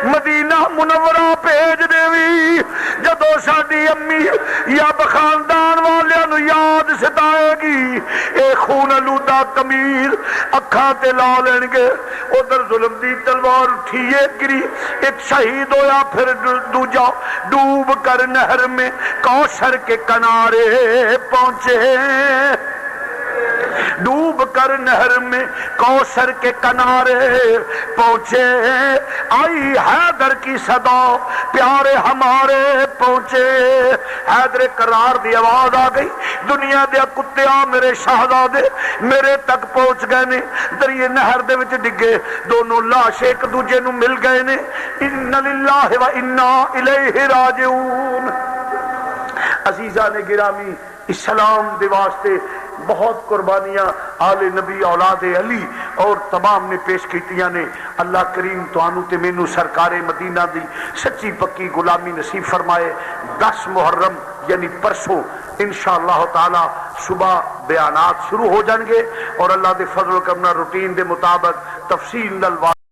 مدینہ منورہ بھیج دیوی, جدو ساڈی امی یا خاندان والیاں نو یاد ستائے گی اے خون لوتا کمیر اکھاں تے لا لین گے. ادھر ظلم دی تلوار اٹھیے گری, ایک شہید ہویا پھر دوجا ڈوب کر نہر میں کوثر کے کنارے پہنچے. ڈوب کر نہر میں کوثر کے کنارے پہنچے. آئی حیدر کی صدا پیارے ہمارے پہنچے. حیدر کرار دی آواز آ گئی, دنیا دے کتیا میرے شہزادے میرے تک پہنچ گئے نے. دریے نہر دے وچ ڈگے, دونوں لاش ایک دوجے نو مل گئے نے. ان للہ و انا الیہ راجعون. عزیزان گرامی, اسلام دے واسطے بہت قربانیاں آل نبی اولاد علی اور تمام نے پیش کیتیاں نے. اللہ کریم توانو تے مینوں سرکار مدینہ دی سچی پکی غلامی نصیب فرمائے. 10 محرم یعنی پرسوں انشاءاللہ تعالی صبح بیانات شروع ہو جان گے, اور اللہ دے فضل و کرم روٹین دے مطابق تفصیل نال